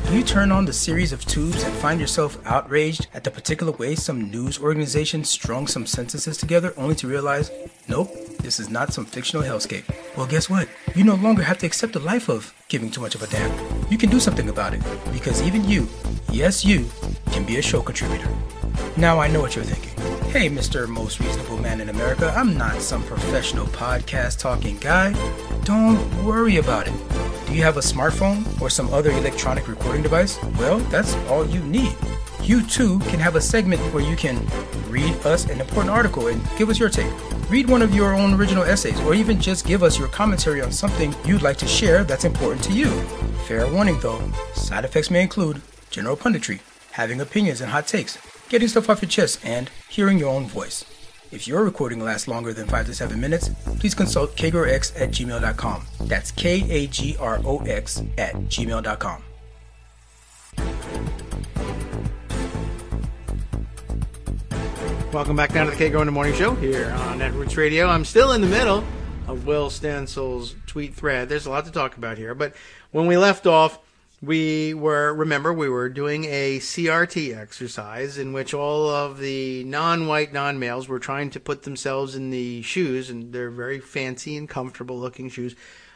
Do you turn on the series of tubes and find yourself outraged at the particular way some news organization strung some sentences together only to realize, nope, this is not some fictional hellscape? Well, guess what? You no longer have to accept the life of giving too much of a damn. You can do something about it, because even you, yes you, can be a show contributor. Now I know what you're thinking. Hey, Mr. Most Reasonable Man in America, I'm not some professional podcast talking guy. Don't worry about it. Do you have a smartphone or some other electronic recording device? Well, that's all you need. You too can have a segment where you can read us an important article and give us your take. Read one of your own original essays, or even just give us your commentary on something you'd like to share that's important to you. Fair warning though, side effects may include general punditry, having opinions and hot takes, getting stuff off your chest, and hearing your own voice. If your recording lasts longer than 5 to 7 minutes, please consult kagrox@gmail.com. That's KAGROX@gmail.com. Welcome back down to the Kagro in the Morning Show here on Edwards Radio. I'm still in the middle of Will Stansel's tweet thread. There's a lot to talk about here, but when we left off, we were doing a CRT exercise in which all of the non-white, non-males were trying to put themselves in the shoes, and they're very fancy and comfortable looking shoes,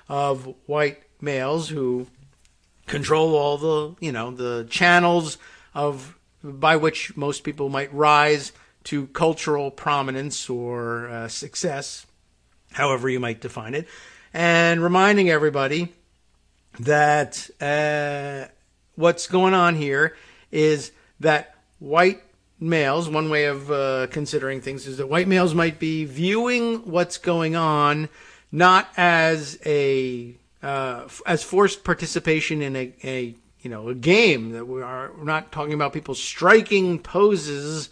of white males who control all the channels by which most people might rise to cultural prominence or success, however you might define it, and reminding everybody that what's going on here is that white males, one way of considering things is that white males might be viewing what's going on not as as forced participation in a game, that we're not talking about people striking poses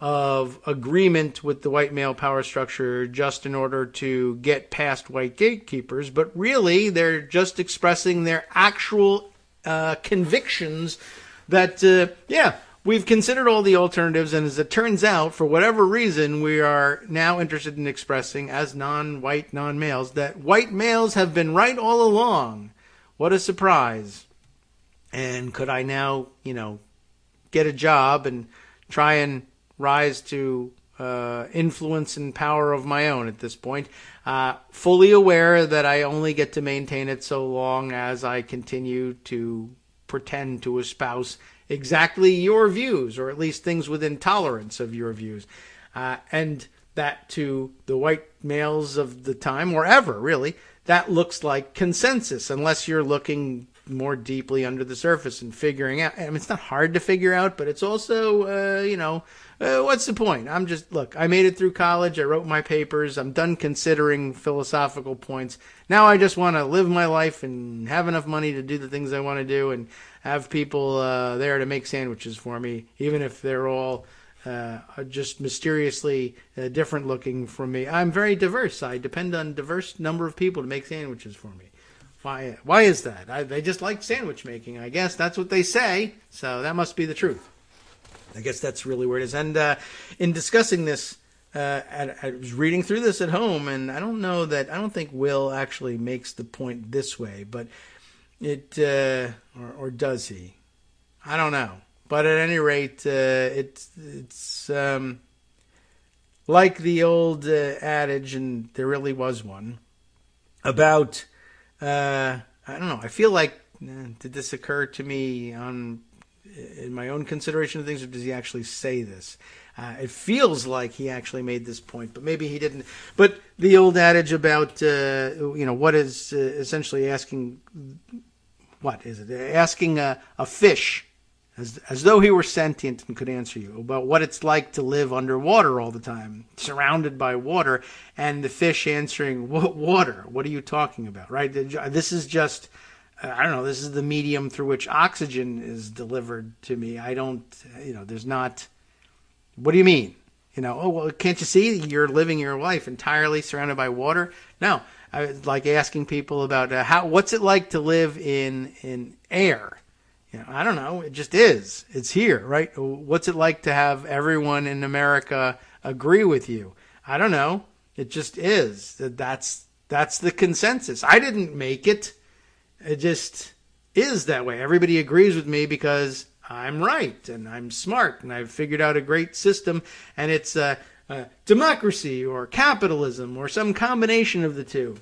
of agreement with the white male power structure just in order to get past white gatekeepers, but really they're just expressing their actual convictions that, we've considered all the alternatives, and as it turns out, for whatever reason, we are now interested in expressing, as non-white, non-males, that white males have been right all along. What a surprise. And could I now, get a job and try and rise to influence and power of my own at this point, fully aware that I only get to maintain it so long as I continue to pretend to espouse exactly your views, or at least things within tolerance of your views. And that to the white males of the time, or ever really, that looks like consensus, unless you're looking more deeply under the surface and figuring out. I mean, it's not hard to figure out, but it's also, what's the point? I made it through college. I wrote my papers. I'm done considering philosophical points. Now I just want to live my life and have enough money to do the things I want to do and have people there to make sandwiches for me, even if they're all just mysteriously different looking from me. I'm very diverse. I depend on a diverse number of people to make sandwiches for me. Why is that? They just like sandwich making, I guess. That's what they say, so that must be the truth. I guess that's really where it is. And in discussing this, I was reading through this at home, and I don't think Will actually makes the point this way, but or does he? I don't know. But at any rate, it's like the old adage, and there really was one, about, I don't know, I feel like, did this occur to me in my own consideration of things, or does he actually say this? It feels like he actually made this point, but maybe he didn't. But the old adage about, what is essentially asking, what is it? Asking a fish, as though he were sentient and could answer you, about what it's like to live underwater all the time, surrounded by water, and the fish answering, what water? What are you talking about, right? This is just, I don't know, this is the medium through which oxygen is delivered to me. I don't, there's not, what do you mean? Oh, well, can't you see you're living your life entirely surrounded by water? No, I was like asking people about what's it like to live in air? I don't know. It just is. It's here, right? What's it like to have everyone in America agree with you? I don't know. It just is. That's the consensus. I didn't make it. It just is that way. Everybody agrees with me because I'm right and I'm smart and I've figured out a great system, and it's democracy or capitalism or some combination of the two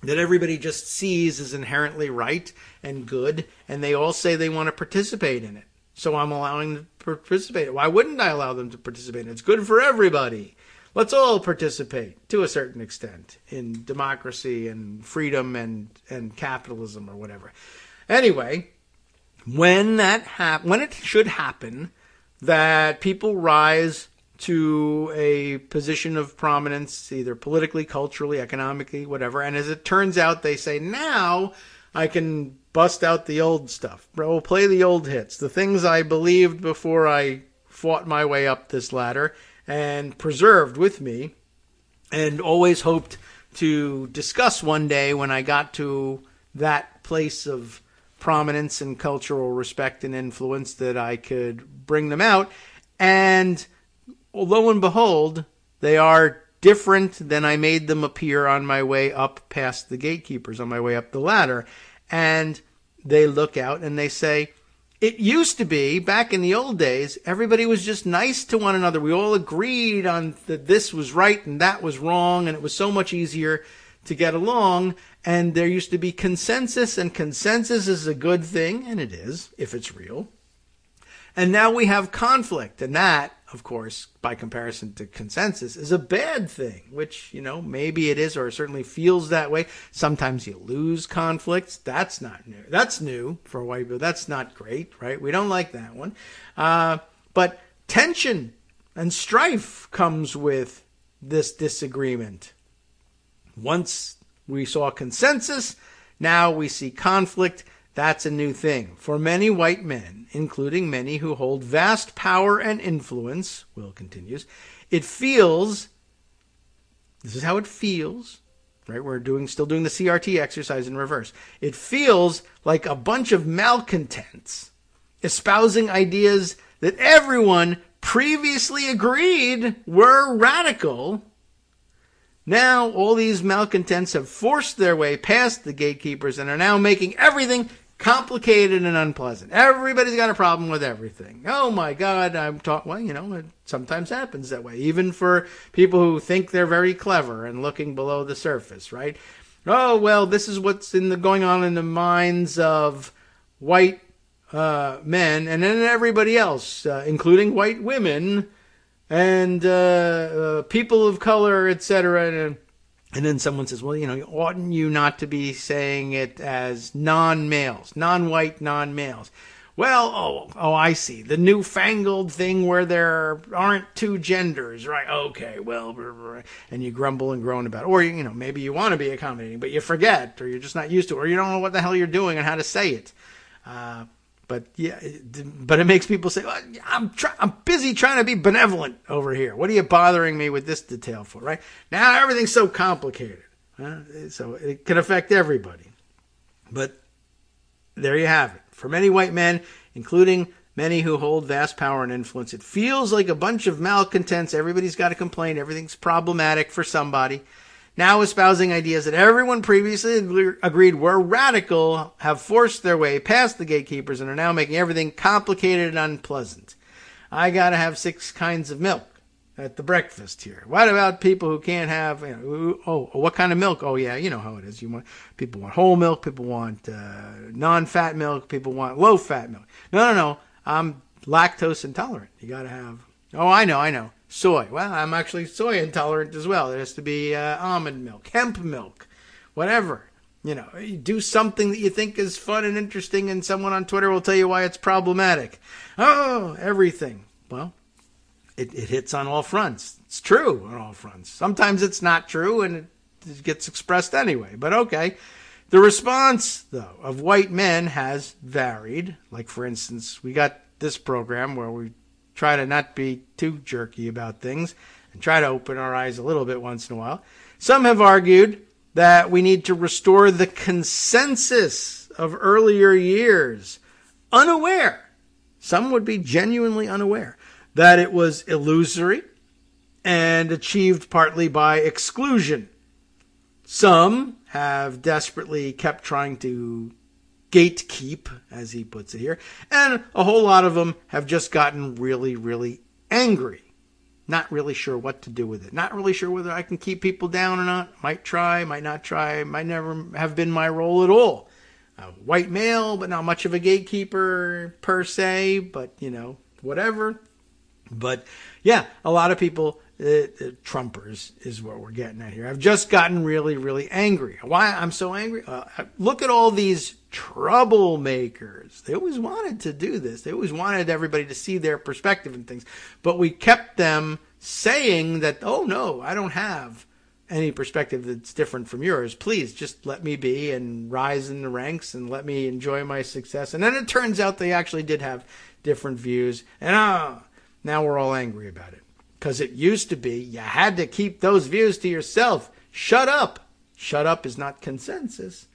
that everybody just sees as inherently right and good, and they all say they want to participate in it. So I'm allowing them to participate. Why wouldn't I allow them to participate? It's good for everybody. Let's all participate to a certain extent in democracy and freedom and capitalism or whatever. Anyway, when it should happen that people rise to a position of prominence, either politically, culturally, economically, whatever, and as it turns out, they say, now I can bust out the old stuff. We'll play the old hits, the things I believed before I fought my way up this ladder and preserved with me, and always hoped to discuss one day when I got to that place of prominence and cultural respect and influence that I could bring them out. And lo and behold, they are different than I made them appear on my way up past the gatekeepers, on my way up the ladder. And they look out and they say, it used to be, back in the old days, everybody was just nice to one another. We all agreed on that this was right and that was wrong, and it was so much easier to get along. And there used to be consensus, and consensus is a good thing, and it is, if it's real. And now we have conflict, and that, of course, by comparison to consensus, is a bad thing, which, maybe it is, or it certainly feels that way. Sometimes you lose conflicts. That's not new. That's new for white people. That's not great, right? We don't like that one. But tension and strife comes with this disagreement. Once we saw consensus, now we see conflict. That's a new thing. For many white men, including many who hold vast power and influence, Will continues, it feels, this is how it feels, right? We're still doing the CRT exercise in reverse. It feels like a bunch of malcontents espousing ideas that everyone previously agreed were radical. Now all these malcontents have forced their way past the gatekeepers and are now making everything complicated and unpleasant. Everybody's got a problem with everything. Oh my God, it sometimes happens that way, even for people who think they're very clever and looking below the surface, right? Oh, well, this is what's going on in the minds of white men, and then everybody else, including white women and people of color, etc. And then someone says, well, oughtn't you not to be saying it as non-males, non-white, non-males? Well, I see. The newfangled thing where there aren't two genders, right? Okay, well, and you grumble and groan about it. Or, maybe you want to be accommodating, but you forget, or you're just not used to it, or you don't know what the hell you're doing and how to say it. But it makes people say, well, I'm busy trying to be benevolent over here. What are you bothering me with this detail for, right? Now everything's so complicated. So it can affect everybody. But there you have it. For many white men, including many who hold vast power and influence, it feels like a bunch of malcontents. Everybody's got a complaint. Everything's problematic for somebody. now espousing ideas that everyone previously agreed were radical, have forced their way past the gatekeepers and are now making everything complicated and unpleasant. I gotta have 6 kinds of milk at the breakfast here. What about people who can't have, what kind of milk? Oh yeah, you know how it is. People want whole milk, people want non-fat milk, people want low-fat milk. No, I'm lactose intolerant. You gotta have, I know. Soy. Well, I'm actually soy intolerant as well. There has to be almond milk, hemp milk, whatever. You do something that you think is fun and interesting, and someone on Twitter will tell you why it's problematic. Oh, everything. Well, it hits on all fronts. It's true on all fronts. Sometimes it's not true, and it gets expressed anyway. But okay. The response, though, of white men has varied. Like, for instance, we got this program where we try to not be too jerky about things and try to open our eyes a little bit once in a while. Some have argued that we need to restore the consensus of earlier years, unaware, some would be genuinely unaware, that it was illusory and achieved partly by exclusion. Some have desperately kept trying to gatekeep, as he puts it here, and a whole lot of them have just gotten really, really angry. Not really sure what to do with it. Not really sure whether I can keep people down or not. Might try, might not try. Might never have been my role at all. A white male, but not much of a gatekeeper per se, but, whatever. But, yeah, a lot of people, Trumpers is what we're getting at here. I've just gotten really, really angry. Why I'm so angry? Look at all these troublemakers. They always wanted to do this. They always wanted everybody to see their perspective and things. But we kept them saying that, oh, no, I don't have any perspective that's different from yours. Please just let me be and rise in the ranks and let me enjoy my success. And then it turns out they actually did have different views. And now we're all angry about it. Because it used to be you had to keep those views to yourself. Shut up. Shut up is not consensus.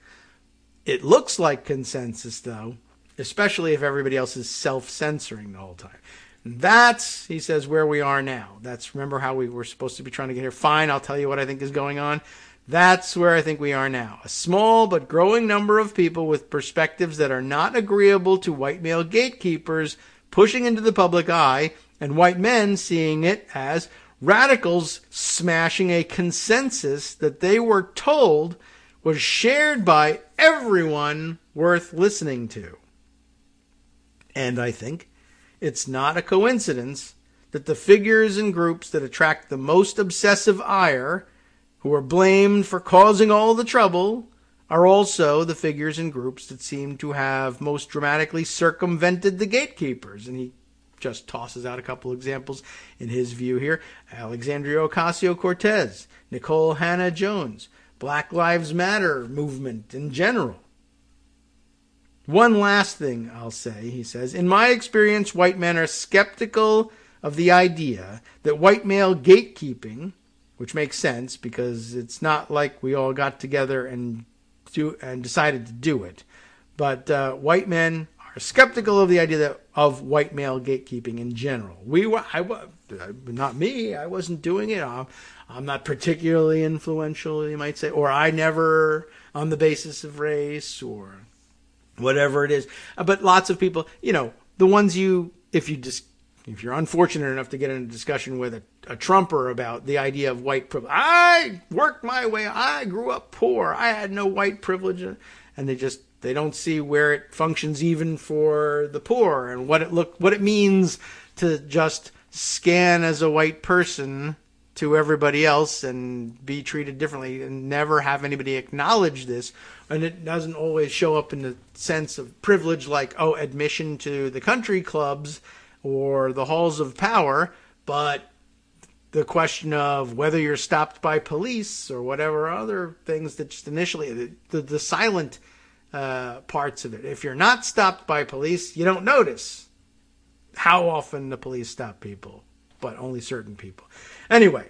It looks like consensus, though, especially if everybody else is self-censoring the whole time. That's, he says, where we are now. Remember how we were supposed to be trying to get here? Fine, I'll tell you what I think is going on. That's where I think we are now. A small but growing number of people with perspectives that are not agreeable to white male gatekeepers pushing into the public eye, and white men seeing it as radicals smashing a consensus that they were told was shared by everyone worth listening to. And I think it's not a coincidence that the figures and groups that attract the most obsessive ire, who are blamed for causing all the trouble, are also the figures and groups that seem to have most dramatically circumvented the gatekeepers. And he just tosses out a couple examples in his view here. Alexandria Ocasio-Cortez, Nicole Hannah-Jones, Black Lives Matter movement in general. One last thing I'll say, he says, in my experience, white men are skeptical of the idea that white male gatekeeping, which makes sense because it's not like we all got together and decided to do it, but white men are skeptical of the idea of white male gatekeeping in general. Not me. I wasn't doing it. I'm not particularly influential, you might say, or I never, on the basis of race or whatever it is. But lots of people, the ones if you're unfortunate enough to get in a discussion with a Trumper about the idea of white privilege, I worked my way, I grew up poor, I had no white privilege, and they don't see where it functions even for the poor and what it means to just scan as a white person to everybody else and be treated differently and never have anybody acknowledge this. And it doesn't always show up in the sense of privilege like, admission to the country clubs or the halls of power, but the question of whether you're stopped by police or whatever other things that just initially, the silent parts of it. If you're not stopped by police, you don't notice how often the police stop people, but only certain people. Anyway,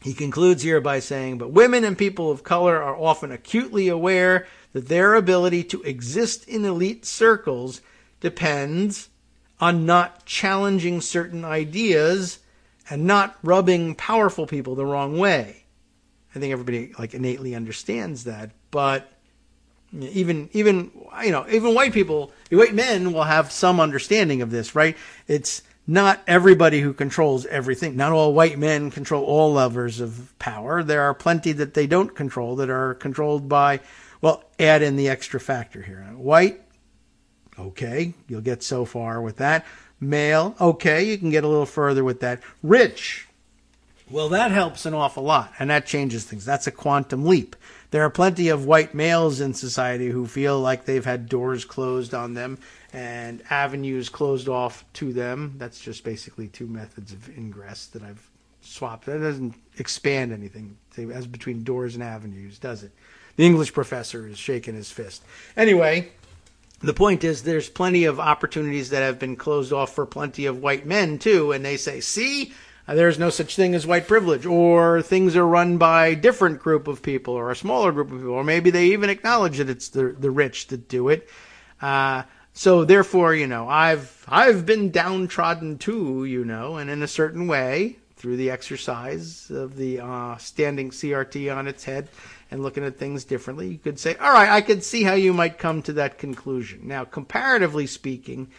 he concludes here by saying, but women and people of color are often acutely aware that their ability to exist in elite circles depends on not challenging certain ideas and not rubbing powerful people the wrong way. I think everybody like innately understands that. But even white men will have some understanding of this, right? It's not everybody who controls everything. Not all white men control all levers of power. There are plenty that they don't control, that are controlled by, well, add in the extra factor here. White, okay, you'll get so far with that. Male, okay, you can get a little further with that. Rich, well, that helps an awful lot, and that changes things. That's a quantum leap. There are plenty of white males in society who feel like they've had doors closed on them and avenues closed off to them. That's just basically two methods of ingress that I've swapped. That doesn't expand anything as between doors and avenues, does it? The English professor is shaking his fist. Anyway, the point is there's plenty of opportunities that have been closed off for plenty of white men, too, and they say, see, there's no such thing as white privilege, or things are run by a different group of people or a smaller group of people, or maybe they even acknowledge that it's the rich that do it. So therefore, I've been downtrodden too, and in a certain way, through the exercise of the standing CRT on its head and looking at things differently, you could say, all right, I could see how you might come to that conclusion. Now, comparatively speaking,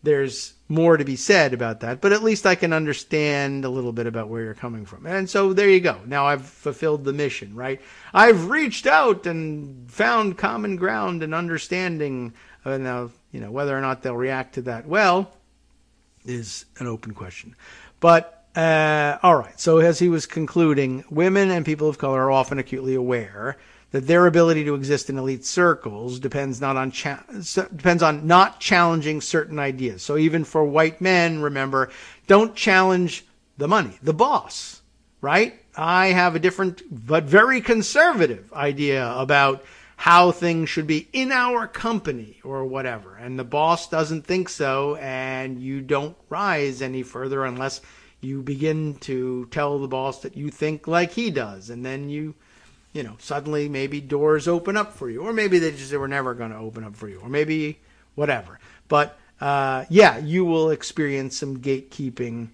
there's more to be said about that, but at least I can understand a little bit about where you're coming from. And so there you go. Now I've fulfilled the mission, right? I've reached out and found common ground and understanding. Now, whether or not they'll react to that well is an open question. But, all right. So as he was concluding, women and people of color are often acutely aware that their ability to exist in elite circles depends on not challenging certain ideas. So even for white men, remember, don't challenge the money, the boss, right? I have a different but very conservative idea about how things should be in our company or whatever. And the boss doesn't think so, and you don't rise any further unless you begin to tell the boss that you think like he does. And then suddenly maybe doors open up for you, or maybe they were never going to open up for you, or maybe whatever. But you will experience some gatekeeping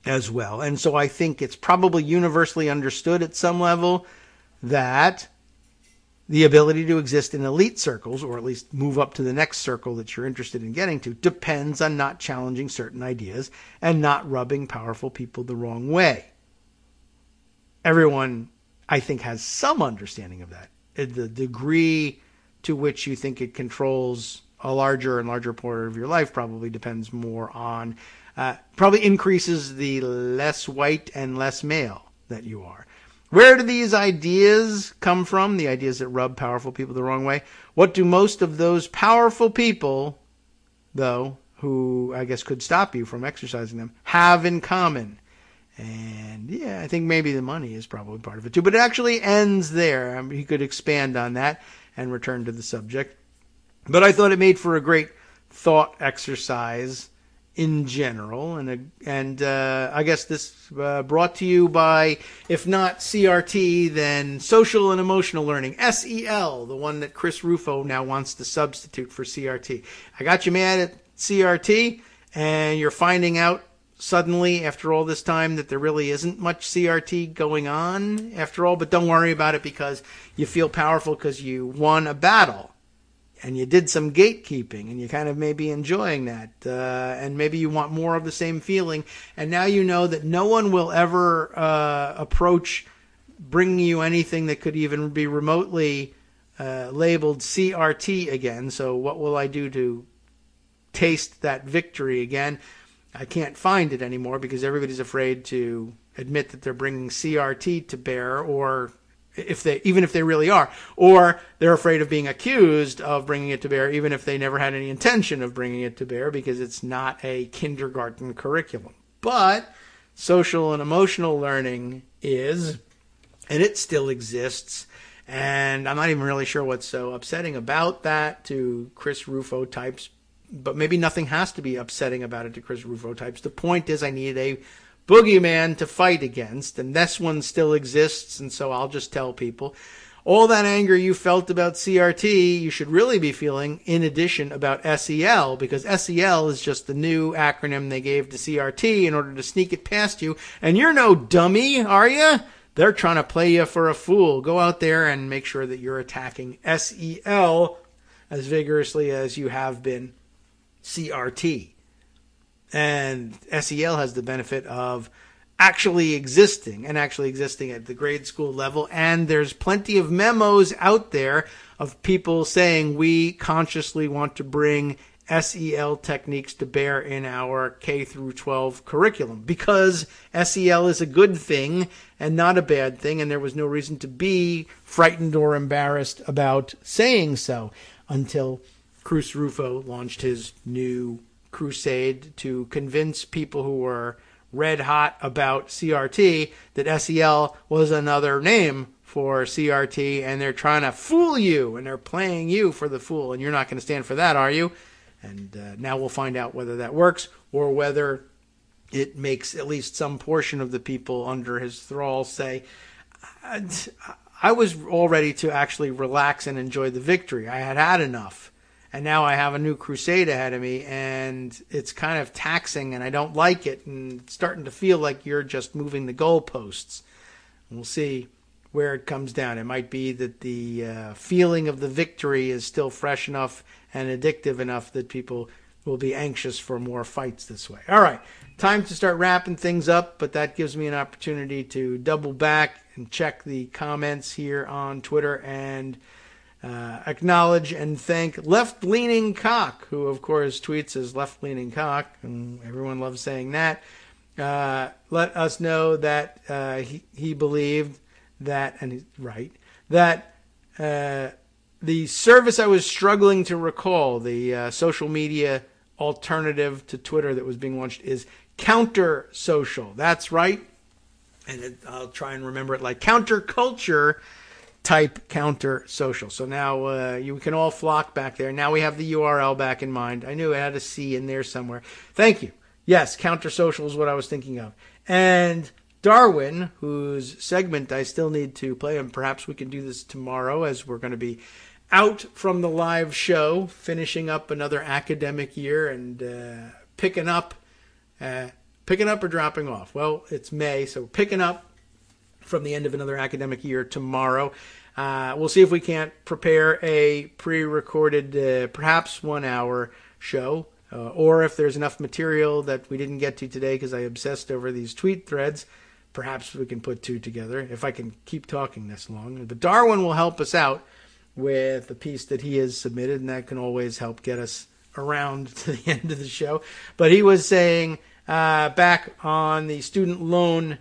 as well. And so I think it's probably universally understood at some level that the ability to exist in elite circles, or at least move up to the next circle that you're interested in getting to, depends on not challenging certain ideas and not rubbing powerful people the wrong way. Everyone, I think, has some understanding of that. The degree to which you think it controls a larger and larger part of your life probably depends more on, probably increases the less white and less male that you are. Where do these ideas come from? The ideas that rub powerful people the wrong way. What do most of those powerful people, though, who I guess could stop you from exercising them, have in common? And yeah, I think maybe the money is probably part of it too, but it actually ends there. He could expand on that and return to the subject. But I thought it made for a great thought exercise in general, and I guess this brought to you by, if not CRT, then Social and Emotional Learning, SEL, the one that Chris Rufo now wants to substitute for CRT. I got you mad at CRT, and you're finding out suddenly after all this time that there really isn't much CRT going on after all, but don't worry about it because you feel powerful because you won a battle. And you did some gatekeeping, and you kind of may be enjoying that. And maybe you want more of the same feeling. And now you know that no one will ever approach bringing you anything that could even be remotely labeled CRT again. So what will I do to taste that victory again? I can't find it anymore because everybody's afraid to admit that they're bringing CRT to bear, or even if they really are, or they're afraid of being accused of bringing it to bear, even if they never had any intention of bringing it to bear, because it's not a kindergarten curriculum. But social and emotional learning is, and it still exists, and I'm not even really sure what's so upsetting about that to Chris Rufo types, but maybe nothing has to be upsetting about it to Chris Rufo types. The point is I need a boogeyman to fight against, and this one still exists, and so I'll just tell people, all that anger you felt about CRT, you should really be feeling in addition about SEL, because SEL is just the new acronym they gave to CRT in order to sneak it past you, and you're no dummy, are you? They're trying to play you for a fool. Go out there and make sure that you're attacking SEL as vigorously as you have been CRT. And SEL has the benefit of actually existing at the grade school level. And there's plenty of memos out there of people saying we consciously want to bring SEL techniques to bear in our K through 12 curriculum because SEL is a good thing and not a bad thing, and there was no reason to be frightened or embarrassed about saying so until Cruz Rufo launched his new crusade to convince people who were red hot about CRT that SEL was another name for CRT, and they're trying to fool you, and they're playing you for the fool, and you're not going to stand for that, are you? And now we'll find out whether that works or whether it makes at least some portion of the people under his thrall say, I was all ready to actually relax and enjoy the victory. I had had enough. And now I have a new crusade ahead of me, and it's kind of taxing, and I don't like it, and it's starting to feel like you're just moving the goalposts. And we'll see where it comes down. It might be that the feeling of the victory is still fresh enough and addictive enough that people will be anxious for more fights this way. All right, time to start wrapping things up, but that gives me an opportunity to double back and check the comments here on Twitter and acknowledge and thank Left-Leaning Cock, who, of course, tweets as Left-Leaning Cock, and everyone loves saying that. Let us know that he believed that, and he's right, that the service I was struggling to recall, the social media alternative to Twitter that was being launched, is Counter Social. That's right. And I'll try and remember it like counterculture type Counter Social. So now you can all flock back there. Now we have the URL back in mind. I knew it had a C in there somewhere. Thank you. Yes, Counter Social is what I was thinking of. And Darwin, whose segment I still need to play, and perhaps we can do this tomorrow as we're going to be out from the live show, finishing up another academic year and picking up or dropping off. Well, it's May, so picking up from the end of another academic year tomorrow. We'll see if we can't prepare a pre-recorded, perhaps 1 hour show, or if there's enough material that we didn't get to today because I obsessed over these tweet threads. Perhaps we can put two together if I can keep talking this long. But Darwin will help us out with a piece that he has submitted, and that can always help get us around to the end of the show. But he was saying back on the student loan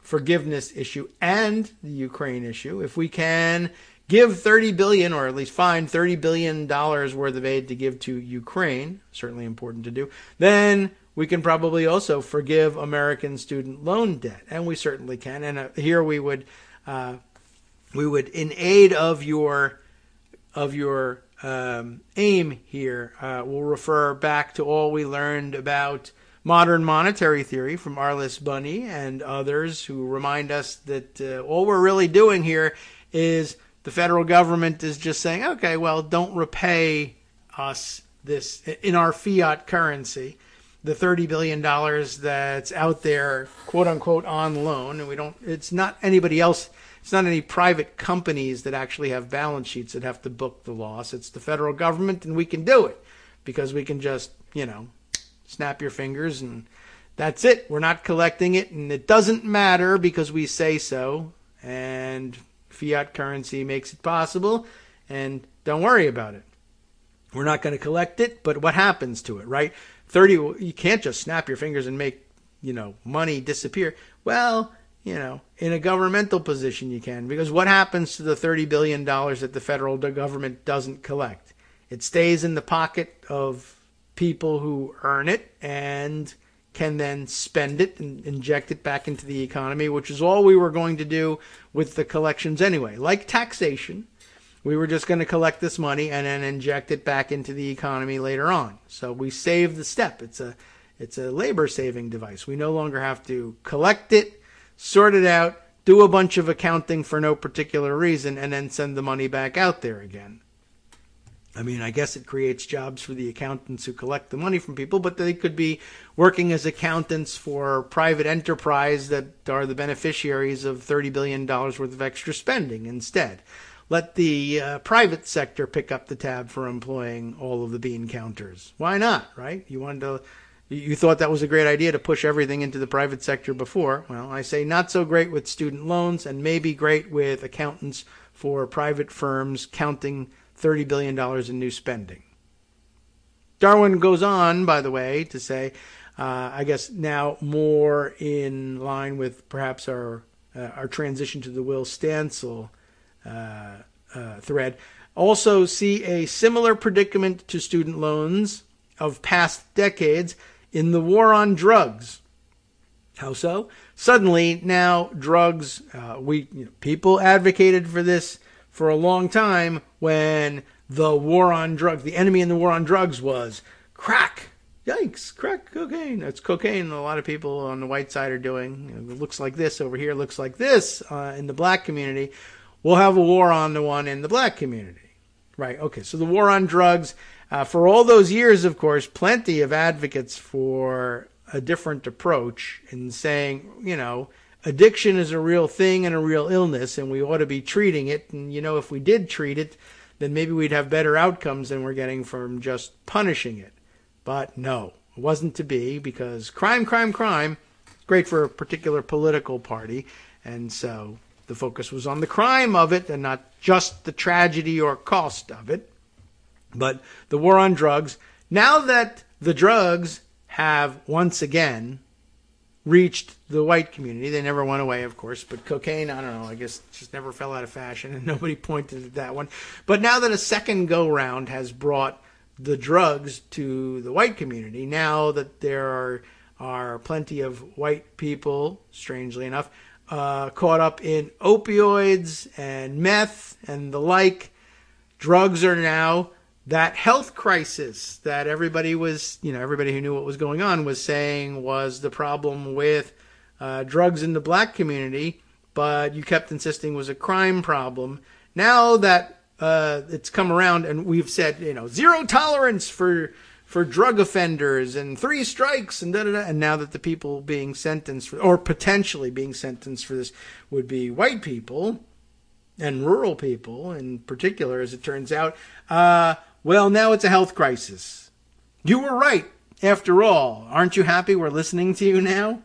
forgiveness issue and the Ukraine issue, if we can give $30 billion, or at least find $30 billion worth of aid to give to Ukraine, certainly important to do, then we can probably also forgive American student loan debt, and we certainly can. And here we would, in aid of your aim here, we'll refer back to all we learned about modern monetary theory from Arliss Bunny and others who remind us that all we're really doing here is the federal government is just saying, okay, well, don't repay us this in our fiat currency, the $30 billion that's out there, quote unquote, on loan. And it's not anybody else. It's not any private companies that actually have balance sheets that have to book the loss. It's the federal government, and we can do it because we can just, snap your fingers and that's it. We're not collecting it, and it doesn't matter because we say so, and fiat currency makes it possible, and don't worry about it. We're not going to collect it, but what happens to it, right? You can't just snap your fingers and make, money disappear. Well, in a governmental position you can, because what happens to the $30 billion that the federal government doesn't collect? It stays in the pocket of people who earn it and can then spend it and inject it back into the economy, which is all we were going to do with the collections anyway. Like taxation, we were just going to collect this money and then inject it back into the economy later on. So we save the step. It's a labor-saving device. We no longer have to collect it, sort it out, do a bunch of accounting for no particular reason, and then send the money back out there again. I mean, I guess it creates jobs for the accountants who collect the money from people, but they could be working as accountants for private enterprise that are the beneficiaries of $30 billion worth of extra spending instead. Let the private sector pick up the tab for employing all of the bean counters. Why not, right? You thought that was a great idea to push everything into the private sector before. Well, I say not so great with student loans, and maybe great with accountants for private firms counting $30 billion in new spending. Darwin goes on, by the way, to say, I guess now more in line with perhaps our transition to the Will Stancil thread, also see a similar predicament to student loans of past decades in the war on drugs. How so? Suddenly, now drugs, people advocated for this for a long time when the war on drugs, the enemy in the war on drugs was crack. Yikes, crack cocaine. That's cocaine a lot of people on the white side are doing. It looks like this over here, looks like this in the black community. We'll have a war on the one in the black community. Right, okay, so the war on drugs. For all those years, of course, plenty of advocates for a different approach in saying, addiction is a real thing and a real illness, and we ought to be treating it. And, if we did treat it, then maybe we'd have better outcomes than we're getting from just punishing it. But no, it wasn't to be, because crime, great for a particular political party. And so the focus was on the crime of it and not just the tragedy or cost of it. But the war on drugs, now that the drugs have once again reached the white community, they never went away, of course, but cocaine, I don't know, I guess just never fell out of fashion and nobody pointed at that one. But now that a second go-round has brought the drugs to the white community, now that there are plenty of white people, strangely enough, caught up in opioids and meth and the like, drugs are now that health crisis that everybody was, everybody who knew what was going on was saying was the problem with drugs in the black community, but you kept insisting was a crime problem. Now that it's come around and we've said, zero tolerance for drug offenders and 3 strikes and da-da-da, and now that the people being sentenced for, or potentially being sentenced for this would be white people and rural people in particular, as it turns out, well, now it's a health crisis. You were right, after all. Aren't you happy we're listening to you now?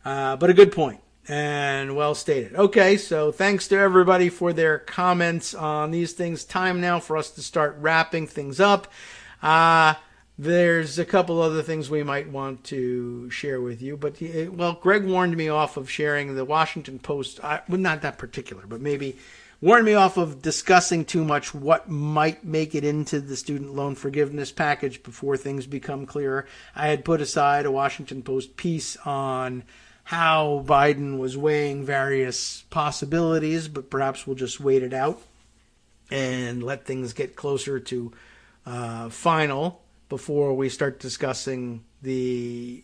But a good point and well stated. Okay, so thanks to everybody for their comments on these things. Time now for us to start wrapping things up. There's a couple other things we might want to share with you, but Greg warned me off of sharing the Washington Post. Not that particular, but maybe warned me off of discussing too much what might make it into the student loan forgiveness package before things become clearer. I had put aside a Washington Post piece on how Biden was weighing various possibilities, but perhaps we'll just wait it out and let things get closer to final before we start discussing the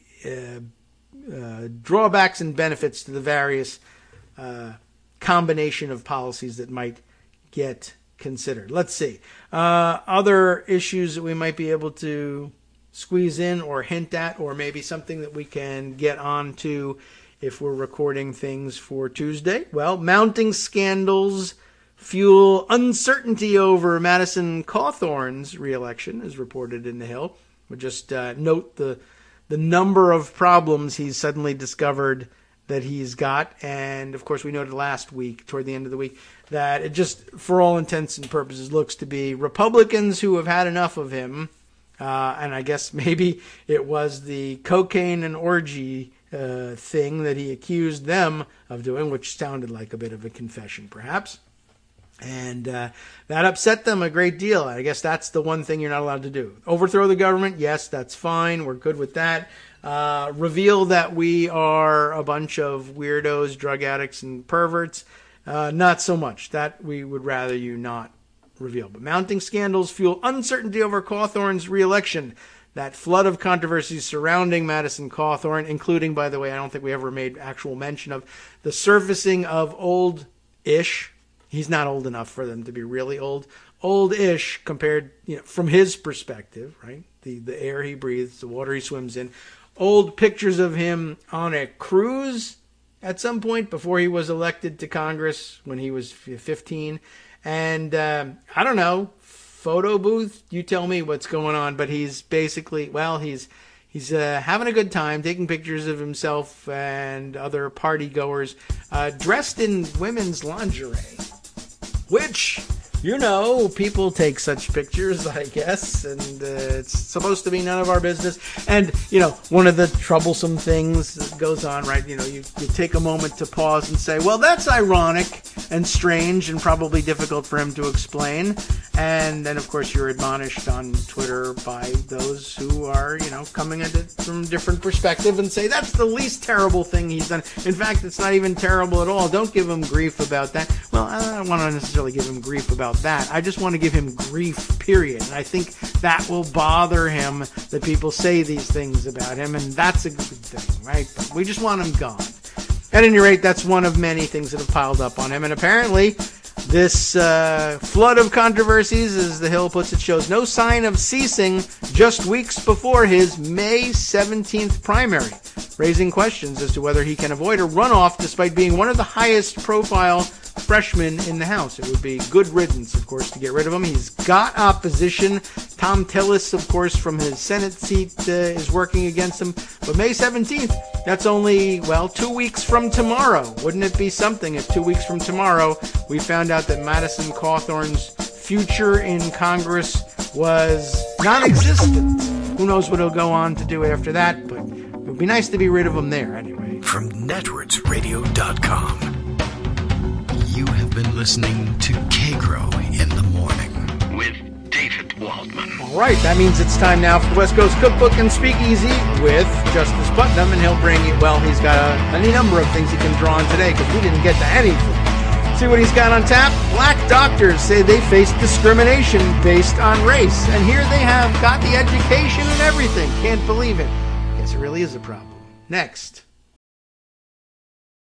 drawbacks and benefits to the various combination of policies that might get considered. Let's see. Other issues that we might be able to squeeze in or hint at, or maybe something that we can get on to if we're recording things for Tuesday. Well, mounting scandals fuel uncertainty over Madison Cawthorn's reelection, as reported in The Hill. We'll just note the number of problems he's suddenly discovered that he's got. And, of course, we noted last week, toward the end of the week, that it just, for all intents and purposes, looks to be Republicans who have had enough of him. And I guess maybe it was the cocaine and orgy thing that he accused them of doing, which sounded like a bit of a confession, perhaps. And that upset them a great deal. I guess that's the one thing you're not allowed to do. Overthrow the government, yes, that's fine. We're good with that. Reveal that we are a bunch of weirdos, drug addicts, and perverts, not so much. That we would rather you not reveal. But mounting scandals fuel uncertainty over Cawthorn's reelection. That flood of controversies surrounding Madison Cawthorn, including, by the way, I don't think we ever made actual mention of the surfacing of old-ish, he's not old enough for them to be really old old-ish compared, from his perspective, right? The air he breathes, the water he swims in. Old pictures of him on a cruise at some point before he was elected to Congress when he was 15. And I don't know, photo booth, you tell me what's going on. But he's basically, he's having a good time, taking pictures of himself and other party goers dressed in women's lingerie, which, people take such pictures, I guess, and it's supposed to be none of our business. And, one of the troublesome things that goes on, right, you take a moment to pause and say, well, that's ironic and strange and probably difficult for him to explain. And then, of course, you're admonished on Twitter by those who are, coming at it from a different perspective and say, that's the least terrible thing he's done. In fact, it's not even terrible at all. Don't give him grief about that. Well, I don't want to necessarily give him grief about that. I just want to give him grief, period. And I think that will bother him that people say these things about him, and that's a good thing, right? But we just want him gone. At any rate, that's one of many things that have piled up on him, and apparently this flood of controversies, as The Hill puts it, shows no sign of ceasing just weeks before his May 17th primary, raising questions as to whether he can avoid a runoff despite being one of the highest profile freshmen in the House. It would be good riddance, of course, to get rid of him. He's got opposition. Tom Tillis, of course, from his Senate seat is working against him. But May 17th, that's only, 2 weeks from tomorrow. Wouldn't it be something if 2 weeks from tomorrow we found out that Madison Cawthorn's future in Congress was non-existent? Who knows what he'll go on to do after that, but it would be nice to be rid of him there anyway. From networksradio.com. You have been listening to Kagro in the Morning with David Waldman. All right, that means it's time now for the West Coast Cookbook and Speakeasy with Justice Putnam, and he'll bring you, he's got any number of things he can draw on today because we didn't get to anything. See what he's got on tap? Black doctors say they face discrimination based on race, and here they have got the education and everything. Can't believe it. Guess it really is a problem. Next.